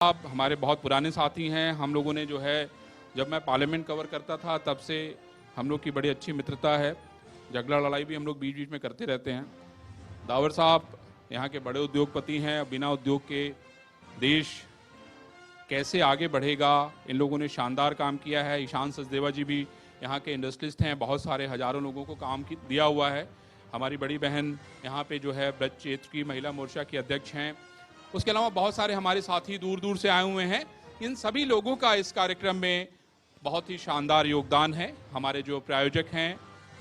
आप हमारे बहुत पुराने साथी हैं। हम लोगों ने जो है जब मैं पार्लियामेंट कवर करता था तब से हम लोग की बड़ी अच्छी मित्रता है। झगड़ा लड़ाई भी हम लोग बीच बीच में करते रहते हैं। दावर साहब यहाँ के बड़े उद्योगपति हैं। बिना उद्योग के देश कैसे आगे बढ़ेगा, इन लोगों ने शानदार काम किया है। ईशान सचदेवा जी भी यहाँ के इंडस्ट्रियलिस्ट हैं, बहुत सारे हजारों लोगों को काम दिया हुआ है। हमारी बड़ी बहन यहाँ पे जो है ब्रज क्षेत्र की महिला मोर्चा की अध्यक्ष हैं। उसके अलावा बहुत सारे हमारे साथी दूर दूर से आए हुए हैं। इन सभी लोगों का इस कार्यक्रम में बहुत ही शानदार योगदान है। हमारे जो प्रायोजक हैं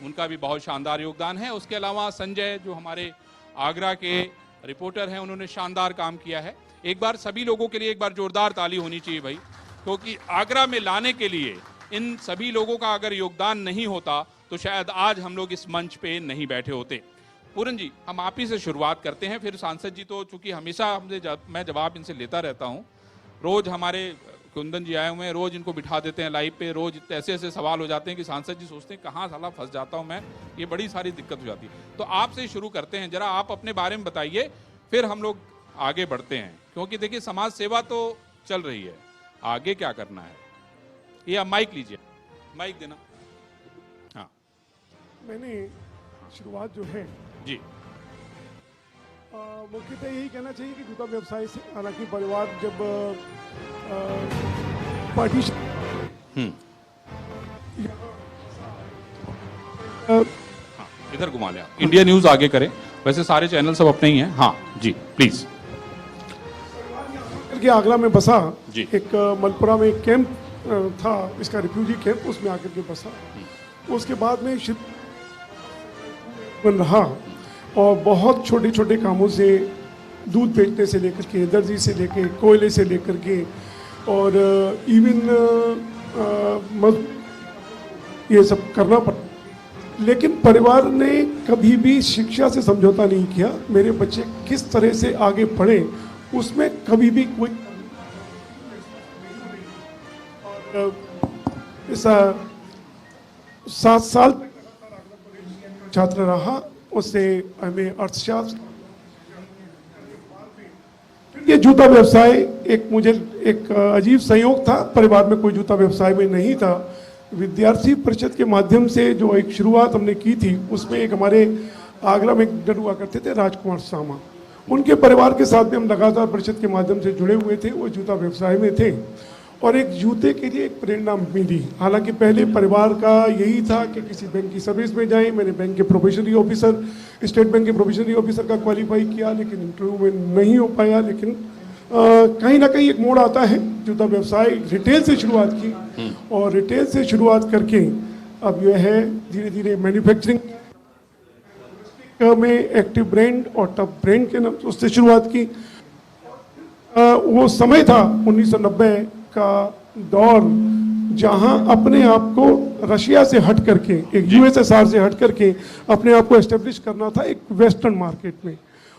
उनका भी बहुत शानदार योगदान है। उसके अलावा संजय जो हमारे आगरा के रिपोर्टर हैं, उन्होंने शानदार काम किया है। एक बार सभी लोगों के लिए एक बार जोरदार ताली होनी चाहिए भाई, क्योंकि आगरा में लाने के लिए इन सभी लोगों का अगर योगदान नहीं होता तो शायद आज हम लोग इस मंच पे नहीं बैठे होते। पूरन जी, हम आप ही से शुरुआत करते हैं, फिर सांसद जी तो चूंकि हमेशा मैं जवाब इनसे लेता रहता हूं। रोज हमारे कुंदन जी आए हुए हैं, रोज इनको बिठा देते हैं लाइव पे, रोज ऐसे ऐसे सवाल हो जाते हैं कि सांसद जी सोचते हैं कहाँ साला फंस जाता हूं मैं, ये बड़ी सारी दिक्कत हो जाती है। तो आपसे शुरू करते हैं, जरा आप अपने बारे में बताइए, फिर हम लोग आगे बढ़ते हैं। क्योंकि देखिए समाज सेवा तो चल रही है, आगे क्या करना है। ये आप माइक लीजिए, माइक देना। हाँ, मैंने शुरुआत जो है जी, मुख्यतः यही कहना चाहिए कि जूता व्यवसाय से, हालांकि परिवार जब पार्टी इधर घुमा लिया। इंडिया न्यूज आगे करें, वैसे सारे चैनल सब अपने ही हैं। हाँ जी, प्लीज। के आगरा में बसा जी। एक मलपुरा में एक कैंप था, इसका रिफ्यूजी कैंप, उसमें आकर के बसा। उसके बाद में बन रहा और बहुत छोटे छोटे कामों से, दूध बेचने से लेकर के, दर्जी से लेकर, कोयले से लेकर के, और इवन ये सब करना पड़ा। लेकिन परिवार ने कभी भी शिक्षा से समझौता नहीं किया। मेरे बच्चे किस तरह से आगे बढ़े उसमें कभी भी कोई इस 7 साल छात्र रहा। उससे हमें अर्थशास्त्र, ये जूता व्यवसाय मुझे एक अजीब संयोग था। परिवार में कोई जूता व्यवसाय में नहीं था। विद्यार्थी परिषद के माध्यम से जो एक शुरुआत हमने की थी, उसमें एक हमारे आगरा में एक हुआ करते थे राजकुमार सामा, उनके परिवार के साथ में हम लगातार परिषद के माध्यम से जुड़े हुए थे। वो जूता व्यवसाय में थे और एक जूते के लिए एक प्रेरणा मिली। हालांकि पहले परिवार का यही था कि किसी बैंक की सर्विस में जाएं। मैंने बैंक के प्रोबेशनरी ऑफिसर, स्टेट बैंक के प्रोबेशनरी ऑफिसर का क्वालिफाई किया, लेकिन इंटरव्यू में नहीं हो पाया। लेकिन कहीं ना कहीं एक मोड़ आता है। जूता व्यवसाय रिटेल से शुरुआत की और रिटेल से शुरुआत करके अब यह है धीरे धीरे मैन्युफैक्चरिंग में एक्टिव ब्रांड और टॉप ब्रांड के नाम उससे शुरुआत की। वो समय था 1990 का दौर, जहां अपने आप को रशिया से हट करके, एक यूएसएसआर से हट करके अपने आप को एस्टेब्लिश करना था एक वेस्टर्न मार्केट में।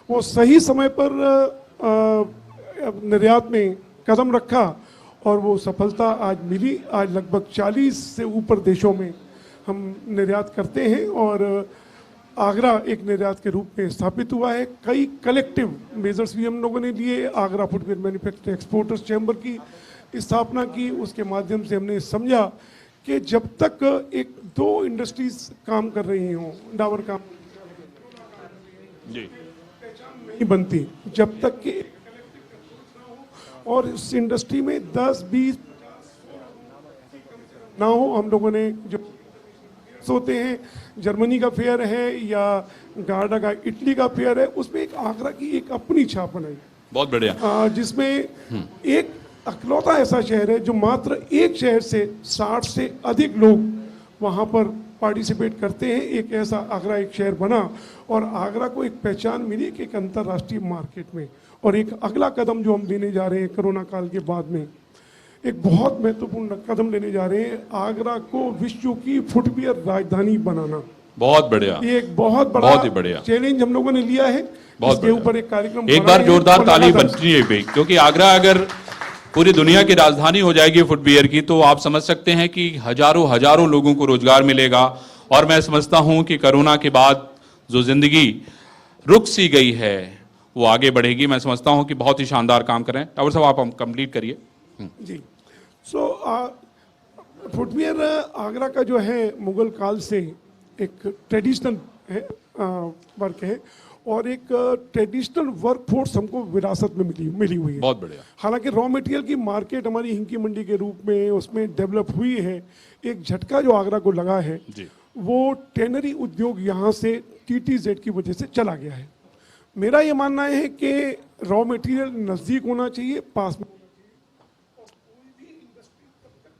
वो सही समय पर निर्यात में कदम रखा और वो सफलता आज मिली। आज लगभग 40 से ऊपर देशों में हम निर्यात करते हैं और आगरा एक निर्यात के रूप में स्थापित हुआ है। कई कलेक्टिव मेजर्स भी हम लोगों ने लिए। Agra footwear manufacturing exporters chamber की स्थापना की। उसके माध्यम से हमने समझा कि जब तक 1-2 इंडस्ट्रीज काम कर रही हों, डाबर काम जी, नहीं बनती जब तक कि और इस इंडस्ट्री में 10-20 ना हो। हम लोगों ने जो होते हैं, जर्मनी का फेयर है या गार्डा का इटली का फेयर है, उसमें एक आगरा की एक अपनी छाप बनाई। बहुत बढ़िया। जिसमें एक अकलौता ऐसा शहर है जो मात्र एक शहर से 60 से अधिक लोग वहाँ पर पार्टिसिपेट करते हैं। एक ऐसा आगरा एक शहर बना और आगरा को एक पहचान मिली कि एक अंतर्राष्ट्रीय मार्केट में। और एक अगला कदम जो हम लेने जा रहे हैं कोरोना काल के बाद में, एक बहुत महत्वपूर्ण कदम लेने जा रहे हैं, आगरा को विश्व की फुटवियर राजधानी बनाना। बहुत बढ़िया। ये एक बहुत बड़ा चैलेंज हम लोगों ने लिया है। इसके ऊपर एक कार्यक्रम, एक बार जोरदार ताली बनती है, क्योंकि आगरा अगर पूरी दुनिया की राजधानी हो जाएगी फुटवियर की, तो आप समझ सकते हैं कि हजारों लोगों को रोजगार मिलेगा। और मैं समझता हूं कि कोरोना के बाद जो जिंदगी रुक सी गई है वो आगे बढ़ेगी। मैं समझता हूं कि बहुत ही शानदार काम कर रहे हैं। टावर साहब आप हम कंप्लीट करिए। जी। सो फुटवियर आगरा का जो है मुगल काल से एक ट्रेडिशनल है, वर्क है, और एक ट्रेडिशनल वर्क फोर्स हमको विरासत में मिली हुई है। बहुत बढ़िया। हालांकि रॉ मटेरियल की मार्केट हमारी हिंकी मंडी के रूप में उसमें डेवलप हुई है। एक झटका जो आगरा को लगा है जी। वो टेनरी उद्योग यहाँ से TTZ की वजह से चला गया है। मेरा ये मानना है कि रॉ मटेरियल नज़दीक होना चाहिए, पास में।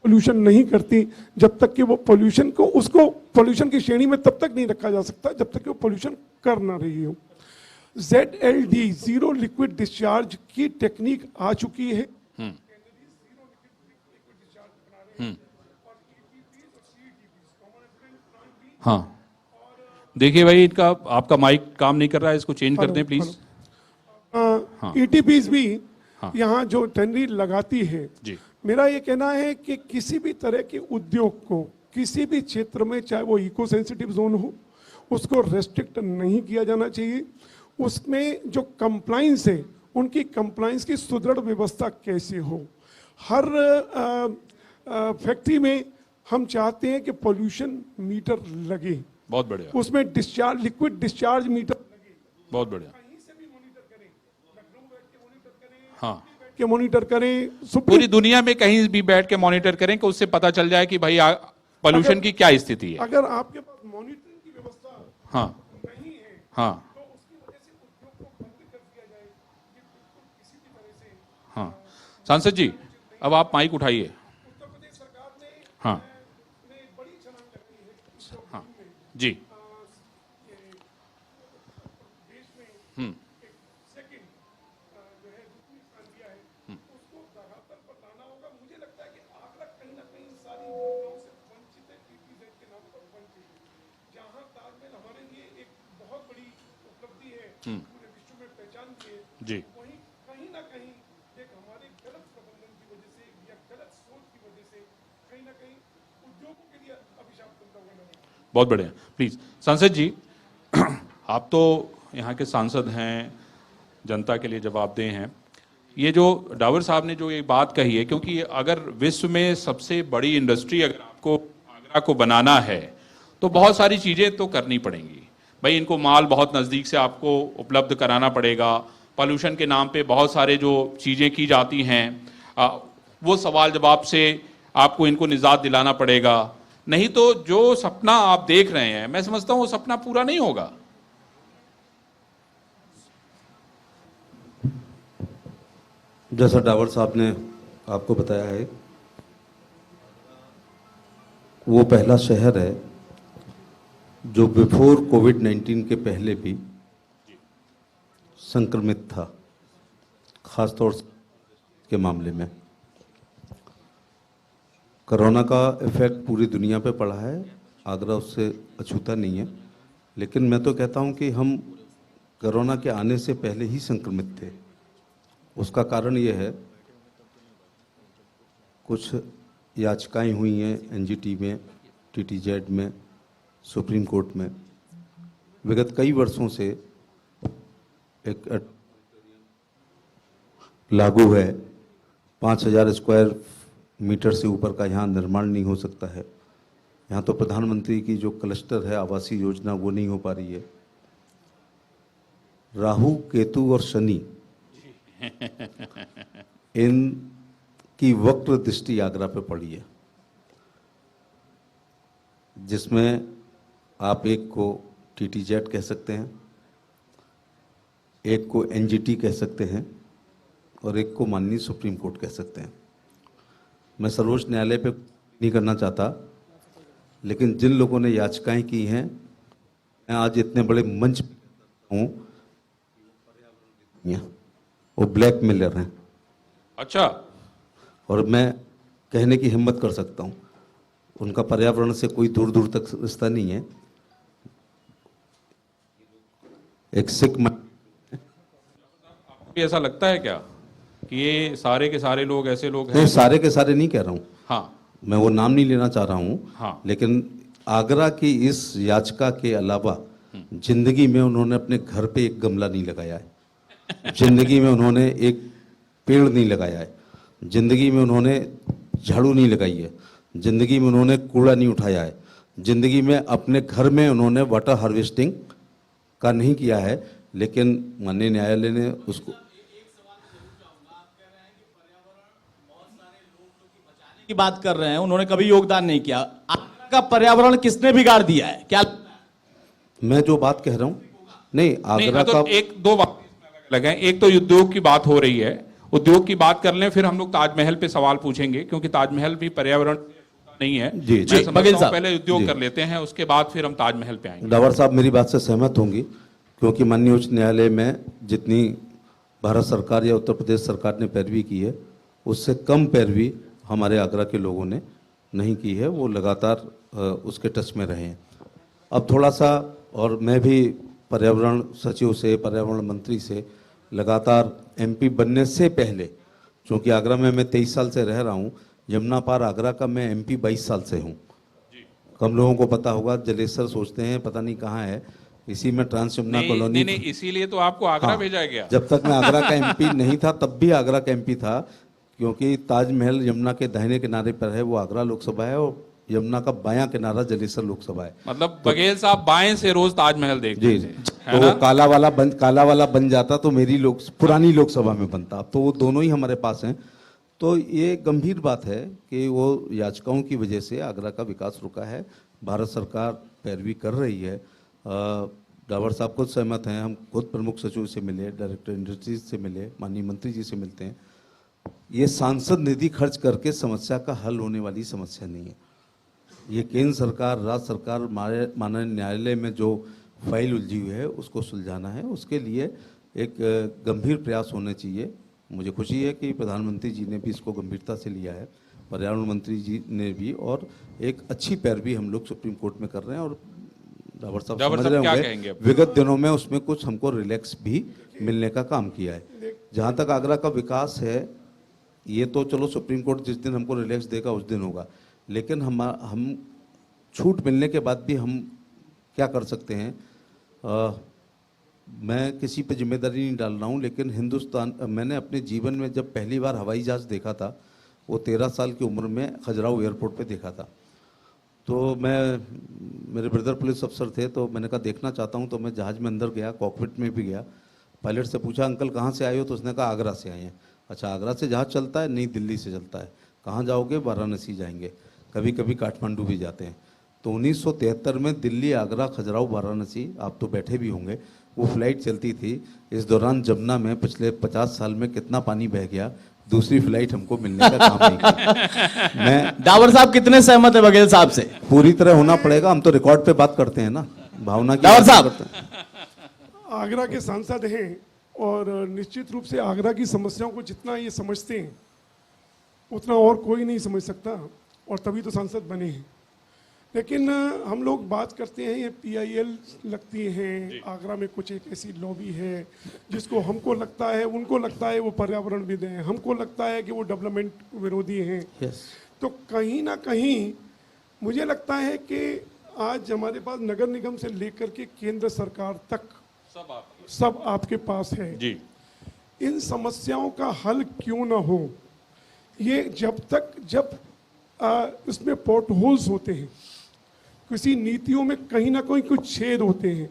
पोल्यूशन नहीं करती जब तक कि वो पोल्यूशन को, उसको पोल्यूशन की श्रेणी में तब तक नहीं रखा जा सकता जब तक कि वो पोल्यूशन कर ना रही हो। ZLD जीरो लिक्विड डिस्चार्ज की टेक्निक आ चुकी है। हाँ, देखिए भाई, इनका आपका माइक काम नहीं कर रहा है, इसको चेंज कर दें प्लीज। ETPs भी हाँ। यहाँ जो टेनरी लगाती है। जी। मेरा ये कहना है कि किसी भी तरह के उद्योग को किसी भी क्षेत्र में, चाहे वो इको सेंसिटिव जोन हो, उसको रेस्ट्रिक्ट नहीं किया जाना चाहिए। उसमें जो कंप्लाइंस है, उनकी कंप्लाइंस की सुदृढ़ व्यवस्था कैसे हो। हर फैक्ट्री में हम चाहते हैं कि पोल्यूशन मीटर लगे, बहुत बढ़िया, उसमें डिस्चार्ज, लिक्विड डिस्चार्ज मीटर लगे। बहुत बढ़िया। कहीं से भी मॉनिटर करें, लखनऊ बैठ के मॉनिटर करें, हाँ, के मॉनिटर करें, पूरी दुनिया में कहीं भी बैठ के मॉनिटर करें कि उससे पता चल जाए कि भाई पोल्यूशन की क्या स्थिति है। अगर आपके पास मॉनिटरिंग की व्यवस्था हाँ नहीं है, हाँ तो उसकी वजह से उद्योग को बंद कर दिया जाए, ये बिल्कुल किसी भी तरह से। हाँ, सांसद जी अब आप माइक उठाइए। उत्तर प्रदेश सरकार ने हाँ ने बड़ी छलांग लगाई है इस हाँ अभियान में। जी। देश में एक सेकंड जो है दूसरी स्थान दिया है, उसको धरातल पर लाना होगा। मुझे लगता है कि आगरा कहीं ना कहीं सारी योजनाओं से वंचित है, TTZ के नाम पर वंचित है। जहां ताजमहल हमारे लिए एक बहुत बड़ी उपलब्धि है, पूरे विश्व में पहचान की है, जी। वहीं कहीं ना कहीं एक हमारे गलत प्रबंधन की वजह से या गलत सोच की वजह से कहीं ना कहीं उद्योगों के लिए अभिशाप बनता हुआ नजर आता है। बहुत बढ़िया। प्लीज सांसद जी, आप तो यहाँ के सांसद हैं, जनता के लिए जवाबदेह हैं। ये जो डावर साहब ने जो एक बात कही है, क्योंकि अगर विश्व में सबसे बड़ी इंडस्ट्री अगर आपको आगरा को बनाना है तो बहुत सारी चीज़ें तो करनी पड़ेंगी भाई। इनको माल बहुत नज़दीक से आपको उपलब्ध कराना पड़ेगा। पॉल्यूशन के नाम पे बहुत सारे जो चीज़ें की जाती हैं, वो सवाल जवाब से आपको इनको निजात दिलाना पड़ेगा। नहीं तो जो सपना आप देख रहे हैं, मैं समझता हूँ वो सपना पूरा नहीं होगा। जैसा डावर साहब ने आपको बताया है, वो पहला शहर है जो बिफोर कोविड-19 के पहले भी संक्रमित था, खासतौर से के मामले में। कोरोना का इफेक्ट पूरी दुनिया पे पड़ा है, आगरा उससे अछूता नहीं है। लेकिन मैं तो कहता हूँ कि हम कोरोना के आने से पहले ही संक्रमित थे। उसका कारण ये है, कुछ याचिकाएं हुई हैं NGT में, TTZ में, सुप्रीम कोर्ट में। विगत कई वर्षों से एक लागू है, 5000 स्क्वायर मीटर से ऊपर का यहाँ निर्माण नहीं हो सकता है। यहाँ तो प्रधानमंत्री की जो क्लस्टर है आवासीय योजना, वो नहीं हो पा रही है। राहु, केतु और शनि इनकी वक्र दृष्टि आगरा पे पड़ी है, जिसमें आप एक को TTZ कह सकते हैं, एक को NGT कह सकते हैं और एक को माननीय सुप्रीम कोर्ट कह सकते हैं। मैं सर्वोच्च न्यायालय पे नहीं करना चाहता, लेकिन जिन लोगों ने याचिकाएं की हैं, मैं आज इतने बड़े मंच पे हूँ, वो ब्लैकमेलर हैं। अच्छा। और मैं कहने की हिम्मत कर सकता हूँ, उनका पर्यावरण से कोई दूर दूर तक रिश्ता नहीं है। एक सिख आपको ऐसा लगता है क्या कि ये सारे के सारे लोग ऐसे लोग हैं? नहीं, सारे के सारे नहीं कह रहा हूँ, हाँ, मैं वो नाम नहीं लेना चाह रहा हूँ। हाँ। लेकिन आगरा की इस याचिका के अलावा जिंदगी में उन्होंने अपने घर पे एक गमला नहीं लगाया है। जिंदगी में उन्होंने एक पेड़ नहीं लगाया है, जिंदगी में उन्होंने झाड़ू नहीं लगाई है, जिंदगी में उन्होंने कूड़ा नहीं उठाया है, जिंदगी में अपने घर में उन्होंने वाटर हार्वेस्टिंग का नहीं किया है। लेकिन माननीय न्यायालय ने उसको की बात कर रहे हैं, उन्होंने कभी योगदान नहीं किया। आपका पर्यावरण किसने बिगाड़ दिया है क्या? मैं जो बात कह रहा हूं, नहीं आगरा तो का एक दो बात अलग है। एक तो उद्योग की बात हो रही है, उद्योग की बात कर लें, फिर हम लोग ताजमहल पे सवाल पूछेंगे, क्योंकि ताजमहल भी पर्यावरण नहीं है। जी, मैं जी, समझता बघेल हूं साहब। पहले उद्योग जी। कर लेते हैं, उसके बाद फिर हम ताजमहल पे आएंगे। डावर साहब मेरी बात से सहमत होंगी, क्योंकि माननीय उच्च न्यायालय में जितनी भारत सरकार या उत्तर प्रदेश सरकार ने पैरवी की है, उससे कम पैरवी हमारे आगरा के लोगों ने नहीं की है। वो लगातार उसके टच में रहे हैं। अब थोड़ा सा, और मैं भी पर्यावरण सचिव से, पर्यावरण मंत्री से लगातार एमपी बनने से पहले, क्योंकि आगरा में मैं 23 साल से रह रहा हूँ, यमुना पार आगरा का मैं एमपी 22 साल से हूँ। कम लोगों को पता होगा, जलेसर सोचते हैं पता नहीं कहाँ है, इसी में ट्रांस यमुना कॉलोनी। नहीं, इसीलिए तो आपको आगरा हाँ, भेजा गया। जब तक मैं आगरा का एमपी नहीं था तब भी आगरा का एमपी था, क्योंकि ताजमहल यमुना के दाहिने किनारे पर है, वो आगरा लोकसभा है, और यमुना का बायां किनारा जलेसर लोकसभा है। मतलब बघेल साहब बाएं से रोज ताजमहल देखते जी, थे, तो है ना? वो काला वाला बन जाता तो मेरी पुरानी लोकसभा में बनता। अब तो वो दोनों ही हमारे पास हैं। तो ये गंभीर बात है कि वो याचिकाओं की वजह से आगरा का विकास रुका है। भारत सरकार पैरवी कर रही है। डावर साहब खुद सहमत हैं, हम खुद प्रमुख सचिव से मिले, डायरेक्टर इंडस्ट्रीज से मिले, माननीय मंत्री जी से मिलते हैं। ये सांसद निधि खर्च करके समस्या का हल होने वाली समस्या नहीं है। ये केंद्र सरकार, राज्य सरकार, माननीय न्यायालय में जो फाइल उलझी हुई है उसको सुलझाना है। उसके लिए एक गंभीर प्रयास होने चाहिए। मुझे खुशी है कि प्रधानमंत्री जी ने भी इसको गंभीरता से लिया है, पर्यावरण मंत्री जी ने भी, और एक अच्छी पैरवी हम लोग सुप्रीम कोर्ट में कर रहे हैं। और डावर साहब समझ रहे होंगे, विगत दिनों में उसमें कुछ हमको रिलैक्स भी मिलने का काम किया है। जहाँ तक आगरा का विकास है, ये तो चलो सुप्रीम कोर्ट जिस दिन हमको रिलैक्स देगा उस दिन होगा, लेकिन हम छूट मिलने के बाद भी हम क्या कर सकते हैं। मैं किसी पे जिम्मेदारी नहीं डाल रहा हूँ, लेकिन मैंने अपने जीवन में जब पहली बार हवाई जहाज़ देखा था, वो 13 साल की उम्र में खजुराहो एयरपोर्ट पे देखा था। तो मेरे ब्रदर पुलिस अफसर थे, तो मैंने कहा देखना चाहता हूँ। तो मैं जहाज़ में अंदर गया, कॉकपिट में भी गया। पायलट से पूछा, अंकल कहाँ से आए हो? तो उसने कहा आगरा से आए हैं। अच्छा, आगरा से जहाज़ चलता है? नहीं, दिल्ली से चलता है। कहाँ जाओगे? वाराणसी जाएंगे, कभी कभी काठमांडू भी जाते हैं। तो 1973 में दिल्ली, आगरा, खजुराहो, वाराणसी, आप तो बैठे भी होंगे, वो फ्लाइट चलती थी। इस दौरान जमुना में पिछले 50 साल में कितना पानी बह गया, दूसरी फ्लाइट हमको मिलने का काम नहीं किया। मैं डावर साहब कितने सहमत है बघेल साहब से? पूरी तरह होना पड़ेगा, हम तो रिकॉर्ड पे बात करते हैं ना, भावना की डावर बात साहब। करते हैं। आगरा के सांसद हैं और निश्चित रूप से आगरा की समस्याओं को जितना ये समझते हैं उतना और कोई नहीं समझ सकता, और तभी तो सांसद बने हैं। लेकिन हम लोग बात करते हैं, ये पीआईएल लगती हैं, आगरा में कुछ एक ऐसी लॉबी है जिसको हमको लगता है, उनको लगता है वो पर्यावरणविद हैं, हमको लगता है कि वो डेवलपमेंट विरोधी हैं। Yes. तो कहीं ना कहीं मुझे लगता है कि आज हमारे पास नगर निगम से लेकर के केंद्र सरकार तक सब आपके पास है जी। इन समस्याओं का हल क्यों ना हो, ये जब इसमें पोर्ट होल्स होते हैं, किसी नीतियों में कहीं ना कहीं कुछ छेद होते हैं,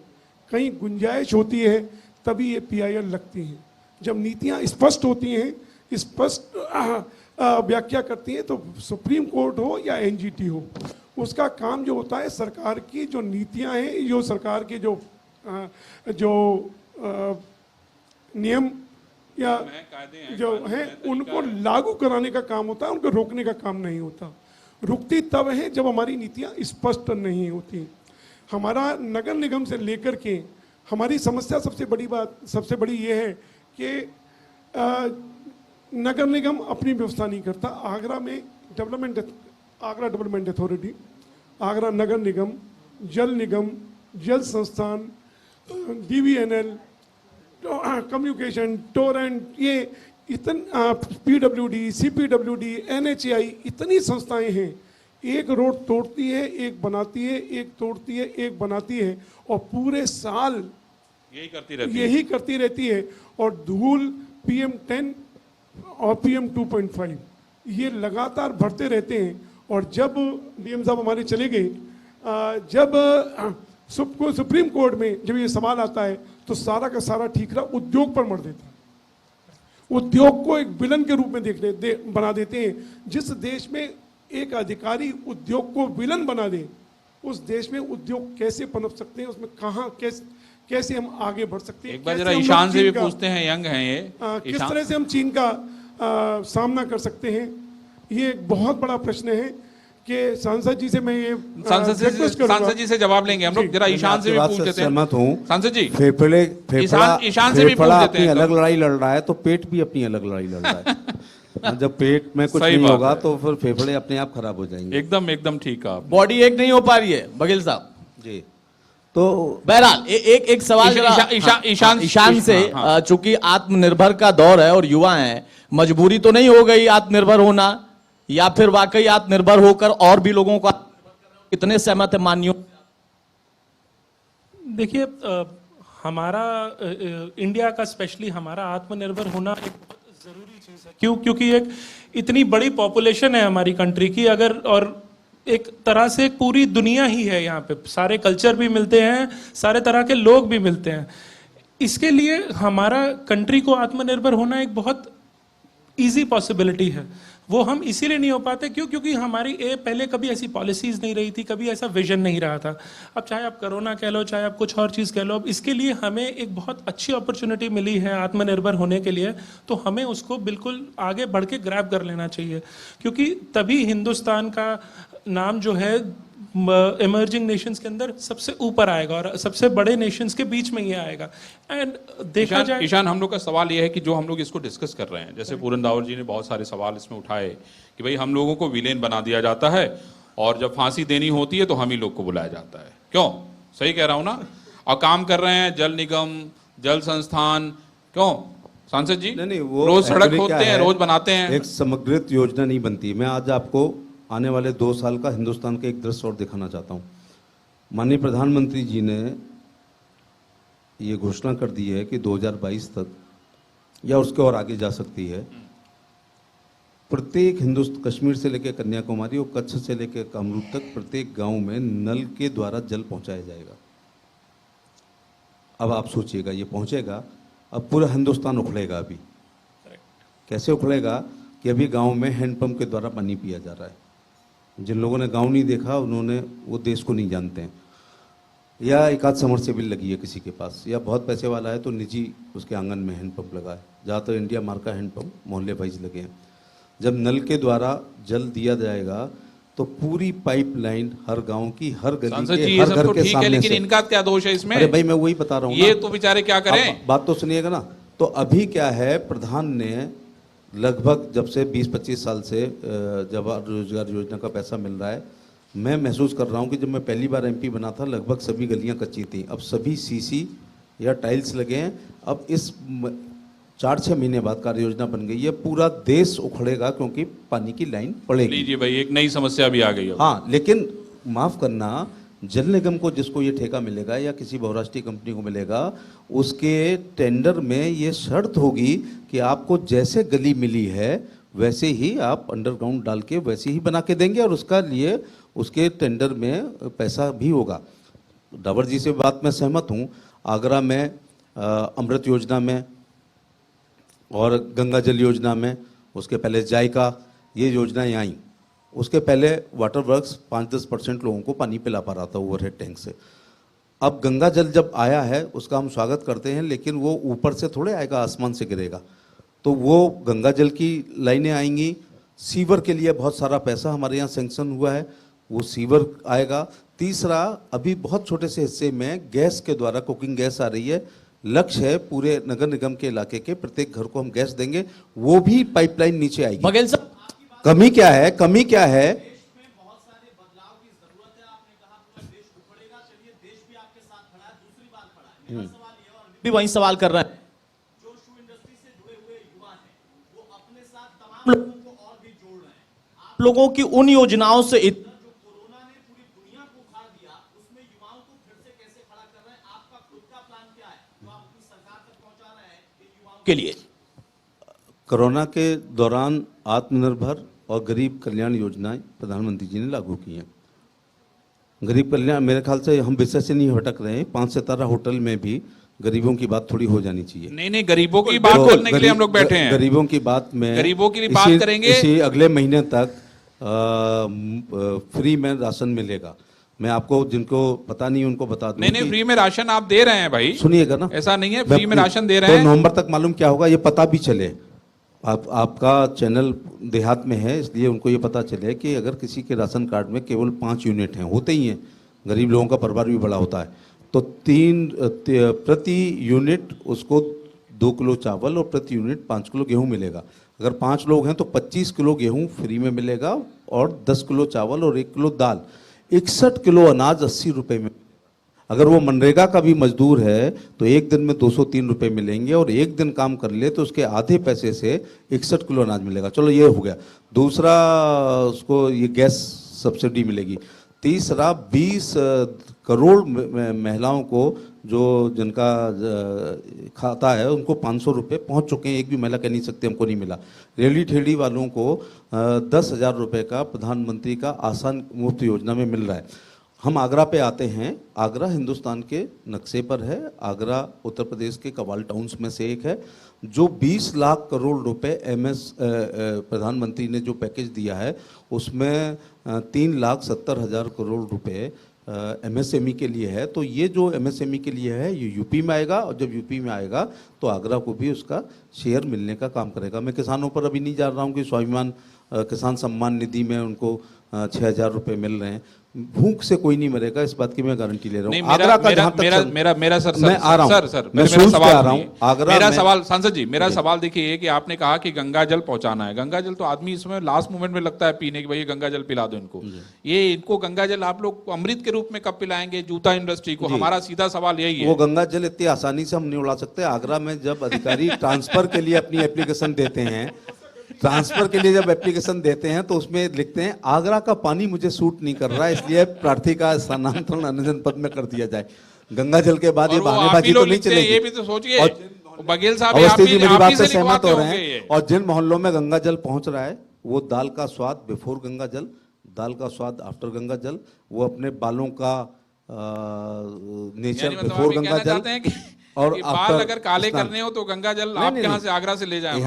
कहीं गुंजाइश होती है, तभी ये पीआईएल लगती हैं। जब नीतियां स्पष्ट होती हैं, स्पष्ट व्याख्या करती हैं, तो सुप्रीम कोर्ट हो या एनजीटी हो, उसका काम जो होता है, सरकार की जो नीतियां हैं, जो सरकार के जो नियम या जो है उनको लागू कराने का काम होता है, उनको रोकने का काम नहीं होता। रुकती तब है जब हमारी नीतियां स्पष्ट नहीं होती। हमारा नगर निगम से लेकर के हमारी समस्या सबसे बड़ी ये है कि नगर निगम अपनी व्यवस्था नहीं करता। आगरा में आगरा डेवलपमेंट अथॉरिटी, आगरा नगर निगम, जल निगम, जल संस्थान, DVNL, कम्युनिकेशन, टोरेंट, ये इतना PWD, CPWD, NHAI, इतनी संस्थाएं हैं। एक रोड तोड़ती है, एक बनाती है, एक तोड़ती है, एक बनाती है, और पूरे साल यही करती रहती है। और धूल PM10 और PM2.5 ये लगातार बढ़ते रहते हैं। और जब DM साहब हमारे चले गए, जब सुप्रीम कोर्ट में जब ये सवाल आता है तो सारा का सारा ठीकरा उद्योग पर मर देता है। उद्योग को एक विलन के रूप में बना देते हैं। जिस देश में एक अधिकारी उद्योग को विलन बना दे, उस देश में उद्योग कैसे पनप सकते हैं, उसमें कहाँ कैसे हम आगे बढ़ सकते हैं। एक बार जरा ईशान से भी पूछते हैं, यंग हैं ये, किस तरह से हम चीन का सामना कर सकते हैं, ये एक बहुत बड़ा प्रश्न है कि सांसद जी से मैं ये सांसद जी से जवाब लेंगे हम लोग। जरा ईशान से भी पूछ लेते हैं। सहमत हूँ सांसद जी, ईशान से भी पूछ लेते हैं। अलग लड़ाई लड़ रहा है तो पेट भी अपनी अलग लड़ाई लड़ रहा है। जब पेट में कुछ नहीं होगा तो फिर फेफड़े अपने आप खराब हो जाएंगे। एकदम ठीक है। बॉडी एक नहीं हो पा रही है बघेल साहब जी। तो बहरहाल एक सवाल ईशान से, चूंकि आत्मनिर्भर का दौर है और युवा हैं, मजबूरी तो नहीं हो गई आत्मनिर्भर होना, या फिर वाकई आत्मनिर्भर होकर और भी लोगों को कितने सहमत है मानियो? देखिए, हमारा इंडिया का स्पेशली हमारा आत्मनिर्भर होना एक बहुत जरूरी चीज है। क्योंकि एक इतनी बड़ी पॉपुलेशन है हमारी कंट्री की, अगर और एक तरह से पूरी दुनिया ही है यहाँ पे, सारे कल्चर भी मिलते हैं, सारे तरह के लोग भी मिलते हैं। इसके लिए हमारा कंट्री को आत्मनिर्भर होना एक बहुत इजी पॉसिबिलिटी है। वो हम इसीलिए नहीं हो पाते क्योंकि हमारी पहले कभी ऐसी पॉलिसीज नहीं रही थी, कभी ऐसा विजन नहीं रहा था। अब चाहे आप कोरोना कह लो, चाहे आप कुछ और चीज़ कह लो, अब इसके लिए हमें एक बहुत अच्छी अपॉर्चुनिटी मिली है आत्मनिर्भर होने के लिए, तो हमें उसको बिल्कुल आगे बढ़ के ग्रैब कर लेना चाहिए। क्योंकि तभी हिंदुस्तान का नाम जो है इमर्जिंग नेशंस के अंदर सबसे ऊपर आएगा और सबसे बड़े नेशंस के बीच में ये आएगा। एंड देखा जाए ईशान, हम लोग का सवाल ये है कि जो हम लोग इसको डिस्कस कर रहे हैं, जैसे पूरन दावर जी ने बहुत सारे सवाल इसमें उठाए कि भाई हम लोगों को विलेन बना दिया जाता है और जब फांसी देनी होती है तो हम ही लोग को बुलाया जाता है। क्यों? सही कह रहा हूं ना? और काम कर रहे हैं जल निगम, जल संस्थान, क्यों सांसद जी? नहीं, वो रोज सड़क खोदते हैं, रोज बनाते हैं। एक समग्रित योजना नहीं बनती। मैं आज आपको आने वाले 2 साल का हिंदुस्तान का एक दृश्य और दिखाना चाहता हूँ। माननीय प्रधानमंत्री जी ने ये घोषणा कर दी है कि 2022 तक या उसके और आगे जा सकती है, प्रत्येक कश्मीर से लेकर कन्याकुमारी और कच्छ से लेकर कामरूप तक प्रत्येक गांव में नल के द्वारा जल पहुंचाया जाएगा। अब आप सोचिएगा, ये पहुंचेगा, अब पूरा हिंदुस्तान उखड़ेगा। अभी कैसे उखड़ेगा कि अभी गांव में हैंडपंप के द्वारा पानी पिया जा रहा है। जिन लोगों ने गांव नहीं देखा उन्होंने वो देश को नहीं जानते हैं। या एक आध समरसेबिल लगी है किसी के पास, या बहुत पैसे वाला है तो निजी उसके आंगन में हैंडपंप लगा है। ज़्यादातर इंडिया मार्क का हैंडपंप मोहल्ले वाइज लगे हैं। जब नल के द्वारा जल दिया जाएगा तो पूरी पाइपलाइन हर गांव की, हर गली के, हर घर के सामने। लेकिन इनका क्या दोष है इसमें? अरे भाई, मैं वही बता रहा हूँ। ये तो बेचारे क्या करें? बात तो सुनिएगा ना। तो अभी क्या है, प्रधान ने लगभग जब से 20-25 साल से जवाहर रोजगार योजना का पैसा मिल रहा है, मैं महसूस कर रहा हूँ कि जब मैं पहली बार MP बना था लगभग सभी गलियाँ कच्ची थी, अब सभी CC या टाइल्स लगे हैं। अब इस 4-6 महीने बाद कार्य योजना बन गई है। पूरा देश उखड़ेगा क्योंकि पानी की लाइन पड़ेगी। लीजिए भाई, एक नई समस्या भी आ गई है। हाँ, लेकिन माफ करना, जल निगम को जिसको ये ठेका मिलेगा या किसी बहुराष्ट्रीय कंपनी को मिलेगा, उसके टेंडर में ये शर्त होगी कि आपको जैसे गली मिली है वैसे ही आप अंडरग्राउंड डाल के वैसे ही बना के देंगे और उसका लिए उसके टेंडर में पैसा भी होगा। डावर जी से बात मैं सहमत हूँ। आगरा में अमृत योजना में और गंगा जल योजना में, उसके पहले जायका, ये योजनाएं आई। उसके पहले वाटर वर्क्स 5-10% लोगों को पानी पिला पा रहा था ओवरहेड टैंक से। अब गंगा जल जब आया है उसका हम स्वागत करते हैं, लेकिन वो ऊपर से थोड़े आएगा, आसमान से गिरेगा। तो वो गंगा जल की लाइनें आएंगी। सीवर के लिए बहुत सारा पैसा हमारे यहाँ सेंक्शन हुआ है, वो सीवर आएगा। तीसरा, अभी बहुत छोटे से हिस्से में गैस के द्वारा कुकिंग गैस आ रही है। लक्ष्य है पूरे नगर निगम के इलाके के प्रत्येक घर को हम गैस देंगे, वो भी पाइपलाइन नीचे आएगी। बघेल साहब, कमी क्या है? कमी क्या है? बहुत सारे बदलाव की जरूरत है। आपने कहा पूरा देश उखड़ेगा, चलिए देश भी आपके साथ खड़ा है, दूसरी बात खड़ा है। मेरा सवाल ये, और भी वही सवाल कर रहे हैं, जो शू इंडस्ट्री से जुड़े हुए युवा हैं वो अपने साथ तमाम लोगों को और भी जोड़ रहे हैं। आप लोगों की उन योजनाओं से जो कोरोना ने पूरी दुनिया को उखाड़ दिया, उसमें युवाओं को फिर से कैसे खड़ा कर रहे हैं? आपका खुद का प्लान क्या है? के लिए? कोरोना के दौरान आत्मनिर्भर और गरीब कल्याण योजनाएं प्रधानमंत्री जी ने लागू की हैं। गरीब कल्याण, मेरे ख्याल से हम विषय से नहीं भटक रहे हैं। 5 सितारा होटल में भी गरीबों की बात थोड़ी हो जानी चाहिए। नहीं, गरीबों की बात करने के लिए हम लोग बैठे हैं। गरीबों की बात में, गरीबों की बात करेंगे। इसी अगले महीने तक फ्री में राशन मिलेगा। मैं आपको, जिनको पता नहीं उनको बता दूं। नहीं, फ्री में राशन आप दे रहे हैं भाई, सुनिएगा ना, ऐसा नहीं है, फ्री में राशन दे रहे हैं। तो नवंबर तक मालूम क्या होगा ये पता भी चले। आपका चैनल देहात में है, इसलिए उनको ये पता चले कि अगर किसी के राशन कार्ड में केवल 5 यूनिट हैं, होते ही हैं, गरीब लोगों का परिवार भी बड़ा होता है, तो 3 प्रति यूनिट उसको 2 किलो चावल और प्रति यूनिट 5 किलो गेहूं मिलेगा। अगर 5 लोग हैं तो 25 किलो गेहूं फ्री में मिलेगा और 10 किलो चावल और 1 किलो दाल। 61 किलो अनाज 80 रुपए में। अगर वो मनरेगा का भी मजदूर है तो एक दिन में 203 रुपए मिलेंगे, और एक दिन काम कर ले तो उसके आधे पैसे से 61 किलो अनाज मिलेगा। चलो ये हो गया। दूसरा, उसको ये गैस सब्सिडी मिलेगी। तीसरा, 20 करोड़ महिलाओं को, जो जिनका खाता है, उनको 500 रुपये पहुँच चुके हैं। एक भी महिला कह नहीं सकती हमको नहीं मिला। रेहड़ी ठेड़ी वालों को 10,000 रुपये का प्रधानमंत्री का आसान मुफ्त योजना में मिल रहा है। हम आगरा पे आते हैं। आगरा हिंदुस्तान के नक्शे पर है। आगरा उत्तर प्रदेश के कवाल टाउन्स में से एक है, जो 20 लाख करोड़ रुपए प्रधानमंत्री ने जो पैकेज दिया है, उसमें 3,70,000 करोड़ रुपए MSME के लिए है। तो ये जो MSME के लिए है, ये यूपी में आएगा, और जब यूपी में आएगा तो आगरा को भी उसका शेयर मिलने का काम करेगा। मैं किसानों पर अभी नहीं जा रहा हूँ कि स्वाभिमान किसान सम्मान निधि में उनको 6,000 रुपये मिल रहे हैं। भूख से कोई नहीं मरेगा, इस बात की मैं गारंटी ले रहा हूँ। आगरा का जहां तक मेरा सर, मैं आ रहा हूं, सर, मैं मेरा सवाल आ रहा हूं। आगरा मेरा में, सवाल, सांसद जी, मेरा सवाल देखिए कि आपने कहा कि गंगा जल पहुंचाना है। गंगा जल तो आदमी इसमें लास्ट मोमेंट में लगता है पीने की, भाई गंगा जल पिला दो इनको। ये इनको गंगा जल आप लोग अमृत के रूप में कब पिलाएंगे जूता इंडस्ट्री को? हमारा सीधा सवाल यही है। वो गंगा जल इतनी आसानी से हम नहीं उड़ा सकते। आगरा में जब अधिकारी ट्रांसफर के लिए अपनी एप्लीकेशन देते हैं, तो उसमें लिखते हैं आगरा का पानी मुझे सूट नहीं कर रहा है, इसलिए प्रार्थी का स्थानांतरण अन्य जनपद में कर दिया जाए। गंगा जल के बाद ये बहानेबाजी तो नहीं चलेगी। ये भी तो सोचिए, बघेल साहब अवस्थी जी मेरी बात से से सहमत हो रहे होंगे हैं। और जिन मोहल्लों में गंगा जल पहुंच रहा है, वो दाल का स्वाद बिफोर गंगा जल, दाल का स्वाद आफ्टर गंगा जल, वो अपने बालों का नेचर बिफोर गंगा जल, और बाल अगर काले करने हो तो गंगा जल आपके यहाँ से, आगरा से ले जाए।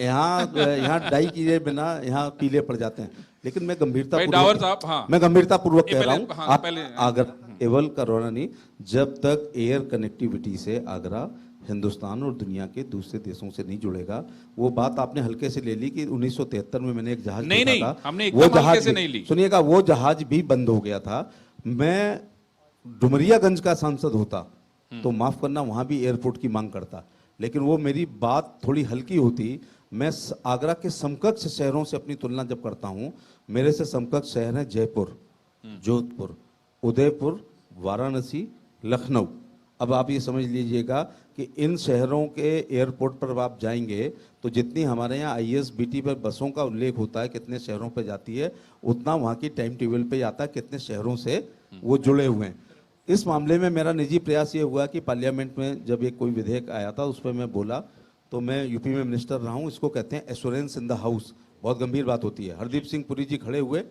यहाँ डाई किए बिना यहाँ पीले पड़ जाते हैं। लेकिन मैं मैं गंभीरता पूर्वक कह रहा हूँ, आप अगर केवल कोरोना नहीं, जब तक एयर कनेक्टिविटी से आगरा हिंदुस्तान और दुनिया के दूसरे देशों से नहीं जुड़ेगा। वो बात आपने हल्के से ले ली कि 1973 में मैंने एक जहाज देखा था, हमने वो जहाज से नहीं ली। सुनिएगा, वो जहाज भी बंद हो गया था। मैं डुमरियागंज का सांसद होता तो माफ करना, वहां भी एयरपोर्ट की मांग करता, लेकिन वो मेरी बात थोड़ी हल्की होती। मैं आगरा के समकक्ष शहरों से अपनी तुलना जब करता हूं, मेरे से समकक्ष शहर हैं जयपुर, जोधपुर, उदयपुर, वाराणसी, लखनऊ। अब आप ये समझ लीजिएगा कि इन शहरों के एयरपोर्ट पर आप जाएंगे तो जितनी हमारे यहाँ ISBT पर बसों का उल्लेख होता है कितने शहरों पर जाती है, उतना वहाँ की टाइम टेबल पे आता है कितने शहरों से वो जुड़े हुए हैं। इस मामले में मेरा निजी प्रयास ये हुआ कि पार्लियामेंट में जब एक कोई विधेयक आया था, उस पर मैं बोला, तो मैं यूपी में मिनिस्टर रहा हूँ, इसको कहते हैं एश्योरेंस इन द हाउस। बहुत गंभीर बात होती है। हरदीप सिंह पुरी जी खड़े हुए,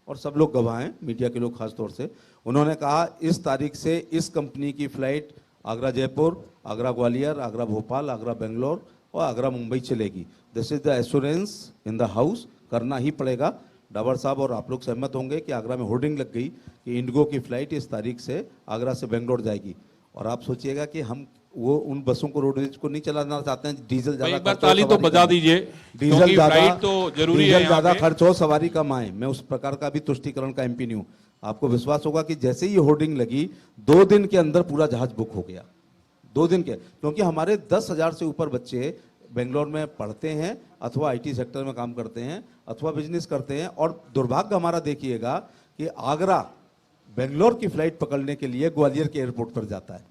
और सब लोग गवाह हैं, मीडिया के लोग खास तौर से। उन्होंने कहा इस तारीख से इस कंपनी की फ्लाइट आगरा जयपुर, आगरा ग्वालियर, आगरा भोपाल, आगरा बेंगलोर और आगरा मुंबई चलेगी। This is the assurance in the house, करना ही पड़ेगा। डावर साहब और आप लोग सहमत होंगे कि आगरा में होर्डिंग लग गई कि इंडिगो की फ्लाइट इस तारीख से आगरा से बेंगलोर जाएगी। और आप सोचिएगा कि हम वो उन बसों को, रोडवेज को नहीं चलाना चाहते हैं, डीजल ज्यादा ताली तो बजा दीजिए, डीजल ज्यादा तो जरूरी है, ज्यादा खर्च हो, सवारी कम आए। मैं उस प्रकार का भी तुष्टीकरण का MP नहीं हूँ। आपको विश्वास होगा कि जैसे ही ये होर्डिंग लगी, 2 दिन के अंदर पूरा जहाज बुक हो गया। 2 दिन के, क्योंकि हमारे 10,000 से ऊपर बच्चे बेंगलोर में पढ़ते हैं, अथवा IT सेक्टर में काम करते हैं, अथवा बिजनेस करते हैं। और दुर्भाग्य हमारा देखिएगा कि आगरा बेंगलोर की फ्लाइट पकड़ने के लिए ग्वालियर के एयरपोर्ट पर जाता है।